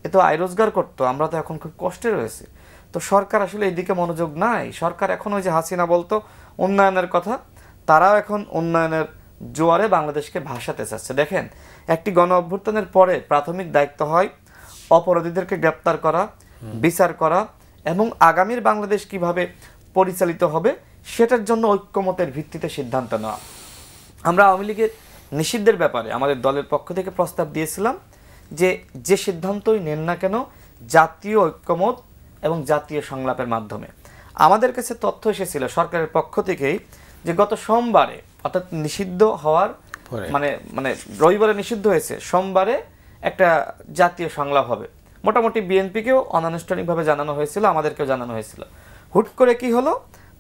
এ তো আয় রোজগার করতো, আমরা তো এখন খুব কষ্টে রয়েছে। তো সরকার আসলে এইদিকে মনোযোগ নাই। সরকার এখন ওই যে হাসিনা বলতো উন্নয়নের কথা, তারাও এখন উন্নয়নের জোয়ারে বাংলাদেশকে ভাসাতে চাচ্ছে। দেখেন, একটি গণ অভ্যুত্থানের পরে প্রাথমিক দায়িত্ব হয় অপরাধীদেরকে গ্রেপ্তার করা, বিচার করা, এবং আগামীর বাংলাদেশ কিভাবে পরিচালিত হবে সেটার জন্য ঐক্যমতের ভিত্তিতে সিদ্ধান্ত নেওয়া। আমরা আওয়ামী লীগের নিষিদ্ধের ব্যাপারে আমাদের দলের পক্ষ থেকে প্রস্তাব দিয়েছিলাম যে যে সিদ্ধান্তই নেন না কেন জাতীয় ঐক্যমত এবং জাতীয় সংলাপের মাধ্যমে। আমাদের কাছে তথ্য এসেছিল সরকারের পক্ষ থেকেই যে গত সোমবারে অর্থাৎ নিষিদ্ধ হওয়ার মানে মানে রবিবারে নিষিদ্ধ হয়েছে, সোমবারে একটা জাতীয় সংলাপ হবে। মোটামুটি বিএনপিকেও অনানুষ্ঠানিকভাবে জানানো হয়েছিল, আমাদেরকেও জানানো হয়েছিল। হুট করে কি হলো,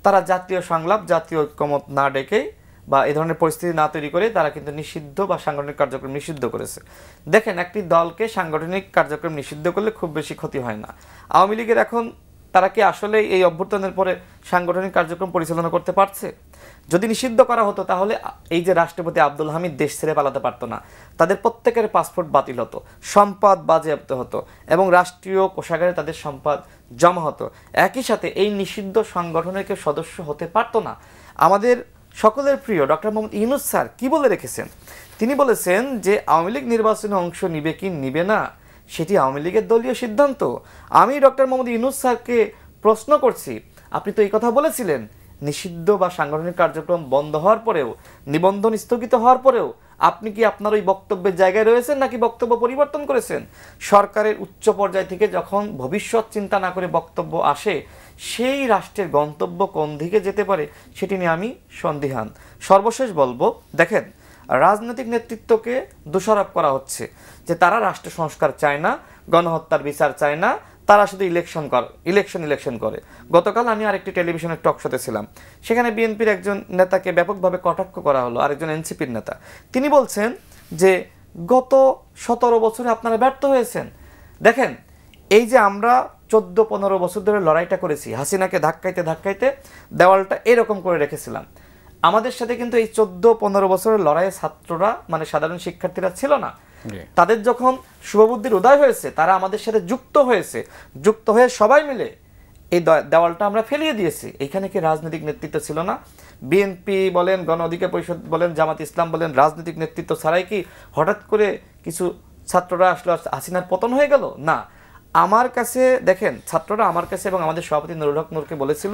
তারা জাতীয় সংলাপ জাতীয় ঐক্যমত না ডেকেই বা এই ধরনের পরিস্থিতি না তৈরি করে তারা কিন্তু নিষিদ্ধ বা সাংগঠনিক কার্যক্রম নিষিদ্ধ করেছে। দেখেন, একটি দলকে সাংগঠনিক কার্যক্রম নিষিদ্ধ করলে খুব বেশি ক্ষতি হয় না। আওয়ামী লীগের এখন তারা কি আসলে এই অভ্যুত্থানের পরে সাংগঠনিক কার্যক্রম পরিচালনা করতে পারছে? যদি নিষিদ্ধ করা হতো তাহলে এই যে রাষ্ট্রপতি আব্দুল হামিদ দেশ ছেড়ে পালাতে পারতো না, তাদের প্রত্যেকের পাসপোর্ট বাতিল হতো, সম্পদ বাজেয়াপ্ত হতো এবং রাষ্ট্রীয় কোষাগারে তাদের সম্পদ জমা হতো। একই সাথে এই নিষিদ্ধ সংগঠনের কেউ সদস্য হতে পারতো না। আমাদের সকলের প্রিয় ডক্টর মোহাম্মদ ইউনূস স্যার কি বলে রেখেছেন? তিনি বলেছেন যে আওয়ামী লীগ নির্বাচনে অংশ নিবে কি নিবে না সেটি আওয়ামী লীগের দলীয় সিদ্ধান্ত। আমি ডক্টর মোহাম্মদ ইউনূস স্যারকে প্রশ্ন করছি, আপনি তো এই কথা বলেছিলেন নিষিদ্ধ বা সাংগঠনিক কার্যক্রম বন্ধ হওয়ার পরেও, নিবন্ধন স্থগিত হওয়ার পরেও আপনি কি আপনার ওই বক্তব্যের জায়গায় রয়েছেন নাকি বক্তব্য পরিবর্তন করেছেন? সরকারের উচ্চ পর্যায় থেকে যখন ভবিষ্যৎ চিন্তা না করে বক্তব্য আসে, সেই রাষ্ট্রের গন্তব্য কোন দিকে যেতে পারে সেটি নিয়ে আমি সন্দিহান। সর্বশেষ বলবো, দেখেন, রাজনৈতিক নেতৃত্বকে দোষারোপ করা হচ্ছে যে তারা রাষ্ট্র সংস্কার চায় না, গণহত্যার বিচার চায় না, তারা শুধু ইলেকশন করে। গতকাল আমি আরেকটি টেলিভিশনের টক শোতে ছিলাম, সেখানে বিএনপির একজন নেতাকে ব্যাপকভাবে কটাক্ষ করা হলো, আরেকজন এনসিপির নেতা। তিনি বলছেন যে গত 17 বছরে আপনারা ব্যর্থ হয়েছেন। দেখেন, এই যে আমরা 14-15 বছর ধরে লড়াইটা করেছি, হাসিনাকে ধাক্কাইতে ধাক্কাইতে দেওয়ালটা এরকম করে রেখেছিলাম। আমাদের সাথে কিন্তু এই 14-15 বছরের লড়াইয়ে ছাত্ররা মানে সাধারণ শিক্ষার্থীরা ছিল না। তাদের যখন শুভবুদ্ধির উদয় হয়েছে তারা আমাদের সাথে যুক্ত হয়ে সবাই মিলে এই দেওয়ালটা আমরা ফেলিয়ে দিয়েছি। এখানে কি রাজনৈতিক নেতৃত্ব ছিল না? বিএনপি বলেন, গণ অধিকার পরিষদ বলেন, জামাত ইসলাম বলেন, রাজনৈতিক নেতৃত্ব ছাড়াই কি হঠাৎ করে কিছু ছাত্ররা আসলো হাসিনার পতন হয়ে গেল? না। আমার কাছে দেখেন, ছাত্ররা আমার কাছে এবং আমাদের সভাপতি নুরুল হক নূরকে বলেছিল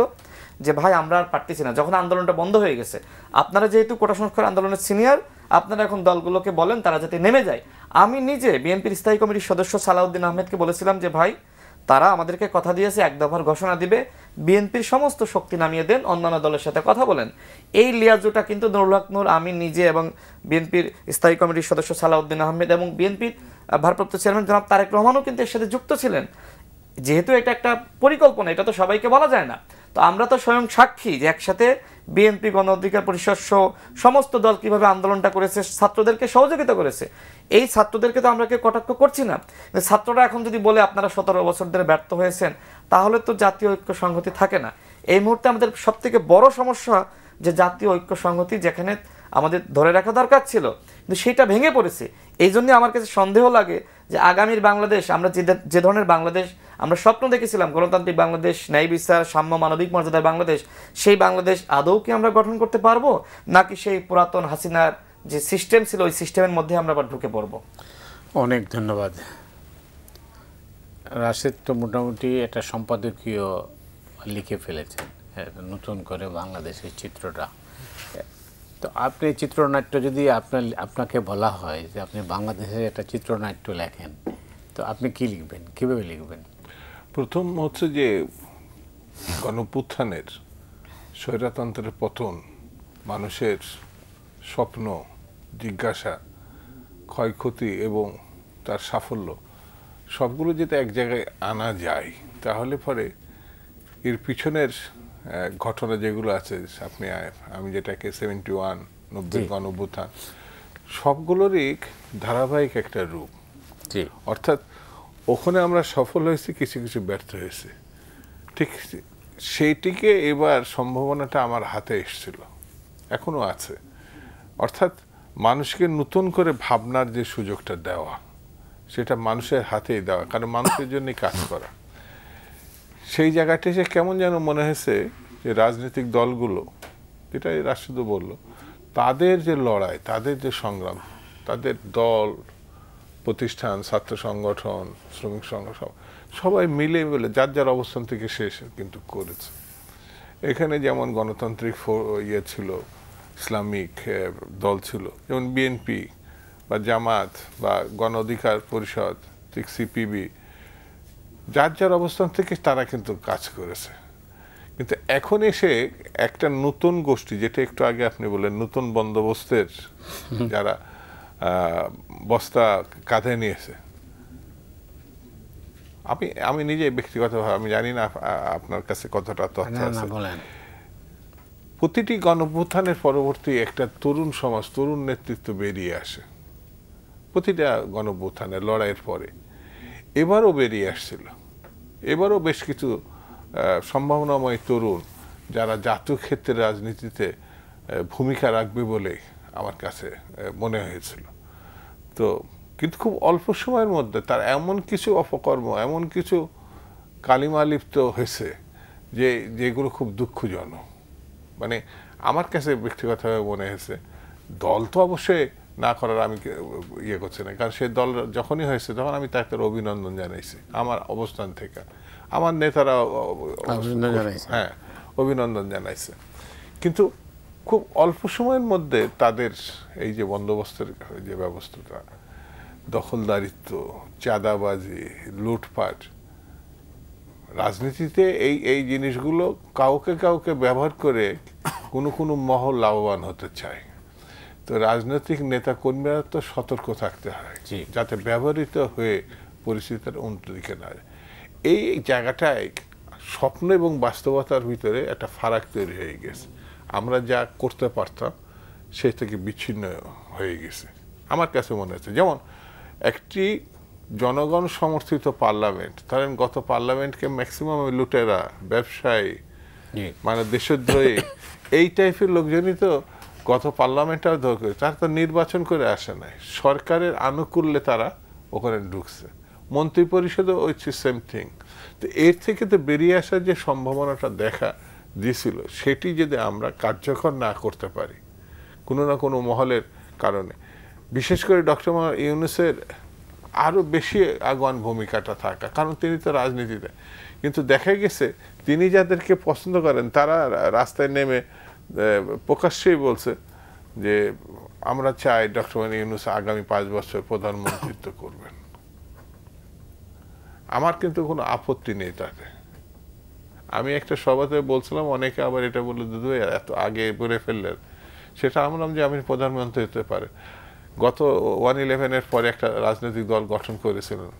যে ভাই আমরা আর পারতেছি না, যখন আন্দোলনটা বন্ধ হয়ে গেছে, আপনারা যেহেতু কোটা সংস্কার আন্দোলনের সিনিয়র, আপনারা এখন দলগুলোকে বলেন তারা যাতে নেমে যায়। আমি নিজে বিএনপির স্থায়ী কমিটির সদস্য সালাউদ্দিন আহমেদকে বলেছিলাম যে ভাই, তারা আমাদেরকে কথা দিয়েছে এক দফার ঘোষণা দিবে, বিএনপির সমস্ত শক্তি নামিয়ে দেন, অন্যান্য দলের সাথে কথা বলেন। এই লিয়াজোটা কিন্তু নুরুল হক নূর, আমি নিজে এবং বিএনপির স্থায়ী কমিটির সদস্য সালাউদ্দিন আহমেদ এবং বিএনপির ভারপ্রাপ্ত চেয়ারম্যান জনাব তারেক রহমানও কিন্তু এর সাথে যুক্ত ছিলেন। যেহেতু এটা একটা পরিকল্পনা, এটা তো সবাইকে বলা যায় না, তো আমরা তো স্বয়ং সাক্ষী যে একসাথে বিএনপি, গণ অধিকার পরিষদ সহ সমস্ত দল কিভাবে আন্দোলনটা করেছে, ছাত্রদেরকে সহযোগিতা করেছে। এই ছাত্রদেরকে তো আমরা কেউ কটাক্ষ করছি না। ছাত্ররা এখন যদি বলে আপনারা 17 বছর ধরে ব্যর্থ হয়েছেন, তাহলে তো জাতীয় ঐক্য সংহতি থাকে না। এই মুহূর্তে আমাদের সবথেকে বড় সমস্যা যে জাতীয় ঐক্য সংহতি যেখানে আমাদের ধরে রাখা দরকার ছিল, কিন্তু সেটা ভেঙে পড়েছে। এই জন্য আমার কাছে সন্দেহ লাগে যে আগামীর বাংলাদেশ, আমরা যে ধরনের বাংলাদেশ আমরা স্বপ্ন দেখেছিলাম, গণতান্ত্রিক বাংলাদেশ, ন্যায় বিচার, সাম্য, মানবিক মর্যাদার বাংলাদেশ, সেই বাংলাদেশ আদৌ কি আমরা গঠন করতে পারবো, নাকি সেই পুরাতন হাসিনার যে সিস্টেম ছিল ওই সিস্টেমের মধ্যে আমরা আবার ঢুকে পড়বো? অনেক ধন্যবাদ। রাশেদ তো মোটামুটি একটা সম্পাদকীয় লিখে ফেলেছেন নতুন করে বাংলাদেশের চিত্রটা। তো আপনি চিত্রনাট্য যদি আপনাকে বলা হয় যে আপনি বাংলাদেশের একটা চিত্রনাট্য লেখেন, তো আপনি কি লিখবেন, কিভাবে লিখবেন? প্রথম হচ্ছে যে গণঅভ্যুত্থানের, স্বৈরতন্ত্রের পতন, মানুষের স্বপ্ন, জিজ্ঞাসা, ক্ষয়ক্ষতি এবং তার সাফল্য সবগুলো যদি এক জায়গায় আনা যায়, তাহলে পরে এর পিছনের ঘটনা যেগুলো আছে, আমি যেটাকে 71, 90 গণঅভ্যুত্থান, সবগুলোরই ধারাবাহিক একটা রূপ। অর্থাৎ ওখানে আমরা সফল হয়েছি, কিছু কিছু ব্যর্থ হয়েছে, ঠিক সেইটিকে এবার সম্ভাবনাটা আমার হাতে এসেছিল, এখনো আছে। অর্থাৎ মানুষকে নতুন করে ভাবনার যে সুযোগটা দেওয়া, সেটা মানুষের হাতেই দেওয়া, কারণ মানুষের জন্যই কাজ করা। সেই জায়গাটা এসে কেমন যেন মনে হয়েছে যে রাজনৈতিক দলগুলো, যেটা রাশেদ বলল, তাদের যে লড়াই, তাদের যে সংগ্রাম, তাদের দল, প্রতিষ্ঠান, ছাত্র সংগঠন, শ্রমিক সংগঠন, সবাই মিলে যার যার অবস্থান থেকে শেষ কিন্তু করেছে। এখানে যেমন গণতান্ত্রিক ছিল, ইসলামিক দল ছিল, যেমন বিএনপি বা জামাত বা গণ অধিকার পরিষদ, ঠিক সিপিবি, যার যার অবস্থান থেকে তারা কিন্তু কাজ করেছে। কিন্তু এখন এসে একটা নতুন গোষ্ঠী, যেটা একটু আগে আপনি বললেন, নতুন বন্দোবস্তের যারা বস্তা কাঁধে নিয়েছে, আমি নিজে ব্যক্তিগতভাবে, আমি জানি না আপনার কাছে কতটা তথ্য আছে, প্রতিটি গণঅভ্যুত্থানের পরবর্তী একটা তরুণ সমাজ, তরুণ নেতৃত্ব বেরিয়ে আসে প্রতিটা গণঅভ্যুত্থানের লড়াইয়ের পরে। এবারও বেরিয়ে আসছিল, এবারও বেশ কিছু সম্ভাবনাময় তরুণ যারা জাতীয় ক্ষেত্রে রাজনীতিতে ভূমিকা রাখবে বলে আমার কাছে মনে হয়েছিল। তো কিন্তু খুব অল্প সময়ের মধ্যে তার এমন কিছু অপকর্ম, এমন কিছু কালিমালিপ্ত হয়েছে যেগুলো খুব দুঃখজনক। মানে আমার কাছে ব্যক্তিগতভাবে মনে হয়েছে, দল তো অবশ্যই না করার আমি ইয়ে করছি না, কারণ সে দল যখনই হয়েছে তখন আমি তাকে অভিনন্দন জানাইছি আমার অবস্থান থেকে, আমার নেতারা হ্যাঁ অভিনন্দন জানাইছে। কিন্তু খুব অল্প সময়ের মধ্যে তাদের এই যে বন্দোবস্তের যে ব্যবস্থাটা, দখলদারিত্ব, চাঁদাবাজি, লুটপাট, রাজনীতিতে এই জিনিসগুলো কাউকে কাউকে ব্যবহার করে কোনো মহল লাভবান হতে চায়। তো রাজনৈতিক নেতা কর্মীরা তো সতর্ক থাকতে হয় যাতে ব্যবহৃত হয়ে পরিস্থিতির উন্নত দিকে না যায়। এই জায়গাটায় স্বপ্ন এবং বাস্তবতার ভিতরে একটা ফারাক তৈরি হয়ে গেছে। আমরা যা করতে পারতাম সে থেকে বিচ্ছিন্ন হয়ে গেছে আমার কাছে মনে হচ্ছে। যেমন একটি জনগণ সমর্থিত পার্লামেন্ট, ধরেন গত পার্লামেন্টকে ম্যাক্সিমাম লুটেরা, ব্যবসায়ী, মানে দেশদ্রোহী, এই টাইপের লোকজনই তো গত পার্লামেন্টটাও ধরে করে, তারা তো নির্বাচন করে আসে নাই, সরকারের আনুকূল্যে তারা ওখানে ঢুকছে। মন্ত্রী পরিষদও ওই সেম থিং। তো এর থেকে তো বেরিয়ে আসার যে সম্ভাবনাটা দেখা দিয়েছিল, সেটি যদি আমরা কার্যকর না করতে পারি কোনো না কোনো মহলের কারণে, বিশেষ করে ডক্টর মোহাম্মদ ইউনূসের আরও বেশি আগুয়ান ভূমিকাটা থাকা, কারণ তিনি তো রাজনীতিতে, কিন্তু দেখা গেছে তিনি যাদেরকে পছন্দ করেন তারা রাস্তায় নেমে প্রকাশ্যেই বলছে যে আমরা চাই ডক্টর মোহাম্মদ ইউনূস আগামী 5 বছর প্রধানমন্ত্রিত্ব করবেন। আমার কিন্তু কোনো আপত্তি নেই তাতে। আমি একটা সভাতে বলছিলাম, অনেকে আবার এটা বললো দুদু এত আগে বলে ফেললেন, সেটা আমলাম যে আমি প্রধানমন্ত্রী হতে পারে। গত 1/11-এর পরে একটা রাজনৈতিক দল গঠন করেছিলেন,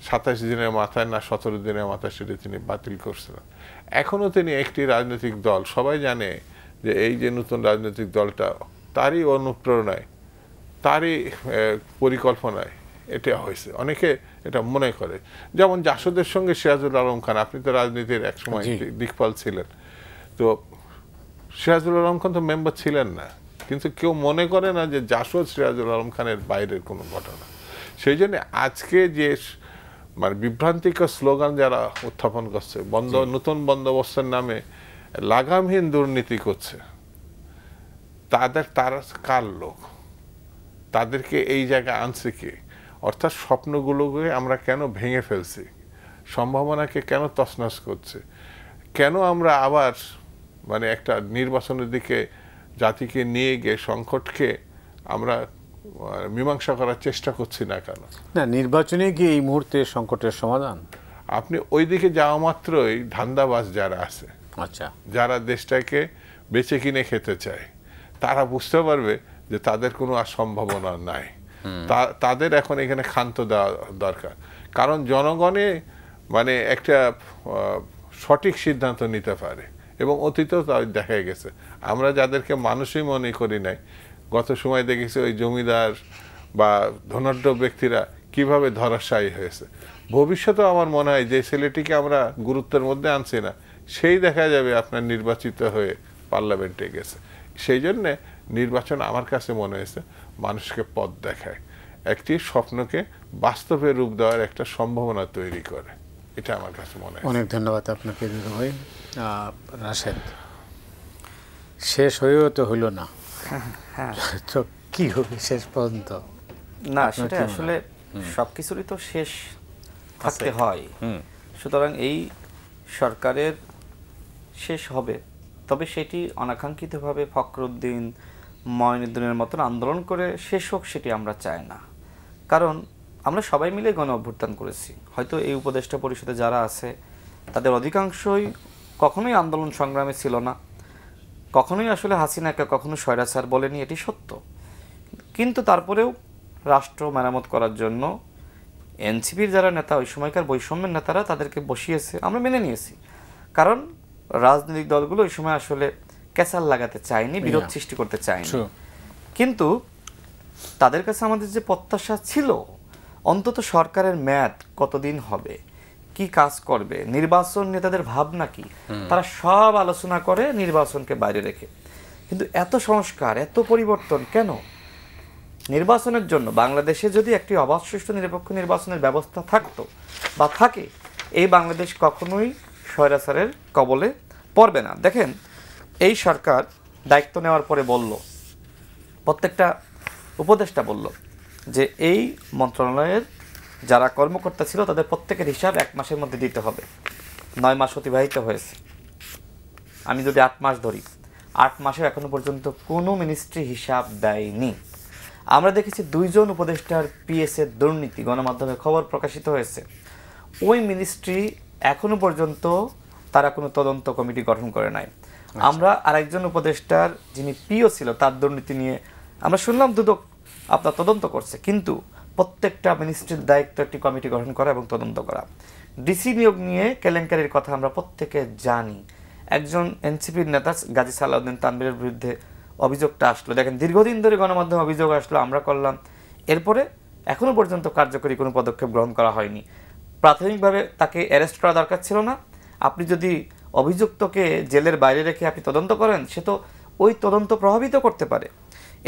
27 দিনের মাথায় না 17 দিনের মাথায় সেটা তিনি বাতিল করছিলেন। এখনো তিনি একটি রাজনৈতিক দল, সবাই জানে যে এই যে নতুন রাজনৈতিক দলটা তারই অনুপ্রেরণায়, তারই পরিকল্পনায় এটা হয়েছে, অনেকে এটা মনে করে। যেমন জাসদের সঙ্গে সিরাজুল আলম খান, আপনি তো রাজনীতির একসময় দিকপাল ছিলেন, তো সিরাজুল আলম খান তো মেম্বার ছিলেন না, কিন্তু কেউ মনে করে না যে জাসদ সিরাজুল আলম খানের বাইরের কোনো ঘটনা। সেই জন্য আজকে যে মানে বিভ্রান্তিকর স্লোগান যারা উত্থাপন করছে, নতুন বন্দোবস্তের নামে লাগামহীন দুর্নীতি করছে, তারা কার লোক, তাদেরকে এই জায়গায় আনছে কি? অর্থাৎ স্বপ্নগুলোকে আমরা কেন ভেঙে ফেলছি, সম্ভাবনাকে কেন তছনছ করছে, কেন আমরা আবার মানে একটা নির্বাচনের দিকে জাতিকে নিয়ে গিয়ে সংকটকে আমরা মীমাংসা করার চেষ্টা করছি না কেন? না, নির্বাচনে কি এই মুহূর্তে সংকটের সমাধান? আপনি ওই দিকে যাওয়া মাত্রই ধান্দাবাজ যারা আছে, আচ্ছা, যারা দেশটাকে বেচে কিনে খেতে চায়, তারা বুঝতে পারবে যে তাদের কোনো আর সম্ভাবনা নাই। তাদের এখন এখানে ক্ষান্ত দেওয়া দরকার, কারণ জনগণে মানে একটা সঠিক সিদ্ধান্ত নিতে পারে, এবং অতীতেও তা দেখা গেছে। আমরা যাদেরকে মানুষই মনে করি নাই, গত সময় দেখেছি ওই জমিদার বা ধনাঢ্য ব্যক্তিরা কিভাবে ধরাশায়ী হয়েছে। ভবিষ্যতেও আমার মনে হয় যে ছেলেটিকে আমরা গুরুত্বের মধ্যে আনছি না, সেই দেখা যাবে আপনার নির্বাচিত হয়ে পার্লামেন্টে গেছে। সেই জন্যে নির্বাচন আমার কাছে মনে হয়েছে মানুষকে পথ দেখায়, একটি স্বপ্নকে বাস্তবে রূপ দেওয়ার একটা সম্ভাবনা তৈরি করে, এটা আমার কাছে মনে হয়। অনেক ধন্যবাদ আপনাকে দুদু ভাই। রাশেদ, শেষ হয়েও তো হইল না, তো কি হবে শেষ পর্যন্ত? না, সেটা আসলে সবকিছুরই তো শেষ থাকতে হয়। সুতরাং এই সরকারের শেষ হবে, তবে সেটি অনাকাঙ্ক্ষিতভাবে ফখরুদ্দিন মঈনুদ্দিনের মতন আন্দোলন করে শেষ হোক সেটি আমরা চাই না। কারণ আমরা সবাই মিলে গণ অভ্যুত্থান করেছি। হয়তো এই উপদেষ্টা পরিষদে যারা আছে তাদের অধিকাংশই কখনোই আন্দোলন সংগ্রামে ছিল না, কখনোই আসলে হাসিনাকে কখনো স্বৈরাচার বলেনি, এটি সত্য। কিন্তু তারপরেও রাষ্ট্র মেরামত করার জন্য এনসিপির যারা নেতা, ওই সময়কার বৈষম্যের নেতারা তাদেরকে বসিয়েছে, আমরা মেনে নিয়েছি। কারণ রাজনৈতিক দলগুলো ওই সময় আসলে ক্যাচাল লাগাতে চায়নি, বিরোধ সৃষ্টি করতে চায়নি। কিন্তু তাদের কাছে আমাদের যে প্রত্যাশা ছিল, অন্তত সরকারের মেয়াদ কতদিন হবে, কি কাজ করবে, নির্বাচন নিয়ে তাদের ভাবনা কি, তারা সব আলোচনা করে নির্বাচনকে বাইরে রেখে। কিন্তু এত সংস্কার, এত পরিবর্তন কেন? নির্বাচনের জন্য বাংলাদেশে যদি একটি অবাধ সুষ্ঠু নিরপেক্ষ নির্বাচনের ব্যবস্থা থাকতো বা থাকে, এই বাংলাদেশ কখনোই স্বৈরাচারের কবলে পড়বে না। দেখেন, এই সরকার দায়িত্ব নেওয়ার পরে বলল, প্রত্যেকটা উপদেষ্টা বলল যে এই মন্ত্রণালয়ের যারা কর্মকর্তা ছিল তাদের প্রত্যেকের হিসাব 1 মাসের মধ্যে দিতে হবে। 9 মাস অতিবাহিত হয়েছে। আমি যদি 8 মাস ধরি, 8 মাসে এখনো পর্যন্ত কোনো মিনিস্ট্রি হিসাব দেয়নি। আমরা দেখেছি 2 জন উপদেষ্টার পিএসএ দুর্নীতি গণমাধ্যমে খবর প্রকাশিত হয়েছে। ওই মিনিস্ট্রি এখনো পর্যন্ত তারা কোনো তদন্ত কমিটি গঠন করে নাই। আমরা আরেকজন উপদেষ্টার যিনি পিও ছিল তার দুর্নীতি নিয়ে আমরা শুনলাম দুদক আপনার তদন্ত করছে, কিন্তু প্রত্যেকটা মিনিস্ট্রির দায়িত্ব একটি কমিটি গঠন করা এবং তদন্ত করা। ডিসি নিয়োগ নিয়ে কেলেঙ্কারির কথা আমরা প্রত্যেকে জানি। একজন এনসিপির নেতা গাজী সালাউদ্দিন তানভীরের বিরুদ্ধে অভিযোগটা আসলো, দেখেন দীর্ঘদিন ধরে গণমাধ্যমে অভিযোগ আসলো, আমরা করলাম, এরপরে এখনো পর্যন্ত কার্যকরী কোনো পদক্ষেপ গ্রহণ করা হয়নি। প্রাথমিকভাবে তাকে অ্যারেস্ট করা দরকার ছিল না? আপনি যদি অভিযুক্তকে জেলের বাইরে রেখে আপনি তদন্ত করেন, সে তো ওই তদন্ত প্রভাবিত করতে পারে।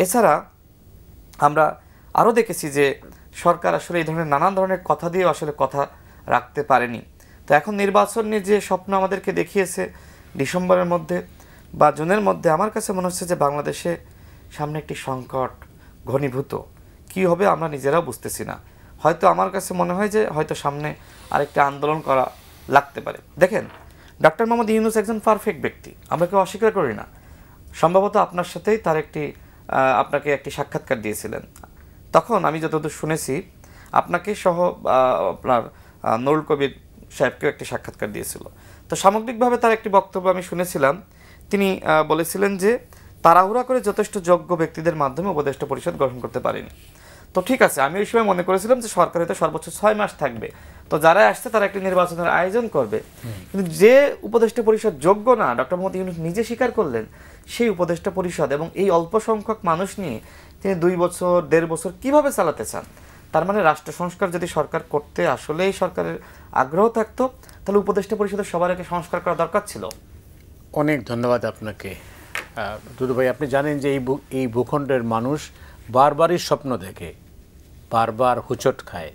এছাড়া আমরা আরও দেখেছি যে সরকার আসলে এই ধরনের নানান ধরনের কথা দিয়ে আসলে কথা রাখতে পারেনি। তো এখন নির্বাচন নিয়ে যে স্বপ্ন আমাদেরকে দেখিয়েছে ডিসেম্বরের মধ্যে বা জুনের মধ্যে, আমার কাছে মনে হচ্ছে যে বাংলাদেশে সামনে একটি সংকট ঘনীভূত। কি হবে আমরা নিজেরাও বুঝতেছি না। হয়তো আমার কাছে মনে হয় যে হয়তো সামনে আরেকটা আন্দোলন করা লাগতে পারে। দেখেন, ডক্টর মোহাম্মদ ইউনূস একজন পারফেক্ট ব্যক্তি, আমরা কেউ অস্বীকার করি না। সম্ভবত আপনার সাথেই তার আপনাকে একটি সাক্ষাৎকার দিয়েছিলেন। তখন আমি যতদূর শুনেছি আপনাকে সহ আপনার নুরুল কবির সাহেবকেও একটি সাক্ষাৎকার দিয়েছিল। তো সামগ্রিকভাবে তার একটি বক্তব্য আমি শুনেছিলাম। তিনি বলেছিলেন যে তাড়াহুড়া করে যথেষ্ট যোগ্য ব্যক্তিদের মাধ্যমে উপদেষ্টা পরিষদ গঠন করতে পারেনি। তো ঠিক আছে, আমি ওই সময় মনে করেছিলাম যে সরকার হয়তো সর্বোচ্চ 6 মাস থাকবে, তো যারা আসছে তারা একটি নির্বাচনের আয়োজন করবে। কিন্তু যে উপদেষ্টা পরিষদ যোগ্য না, ডক্টর মোহাম্মদ ইউনূস নিজে স্বীকার করলেন, সেই উপদেষ্টা পরিষদ এবং এই অল্প সংখ্যক মানুষ নিয়ে তিনি 2 বছর 1.5 বছর কিভাবে চালাতে চান? তার মানে রাষ্ট্র সংস্কার যদি সরকার করতে আসলেই সরকারের আগ্রহ থাকতো, তাহলে উপদেষ্টা পরিষদের সবার আগে সংস্কার করা দরকার ছিল। অনেক ধন্যবাদ আপনাকে দুদু ভাই। আপনি জানেন যে এই ভূখণ্ডের মানুষ বারবারই স্বপ্ন দেখে, বারবার হুচট খায়,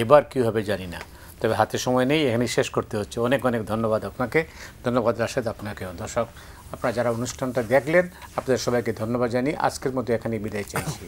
এবার কী হবে জানি না। তবে হাতে সময় নেই, এখানে শেষ করতে হচ্ছে। অনেক অনেক ধন্যবাদ আপনাকে। ধন্যবাদ রাশেদ আপনাকেও। দর্শক, আপনারা যারা অনুষ্ঠানটা দেখলেন আপনাদের সবাইকে ধন্যবাদ জানিয়ে আজকের মতো এখানে বিদায় চাইছি।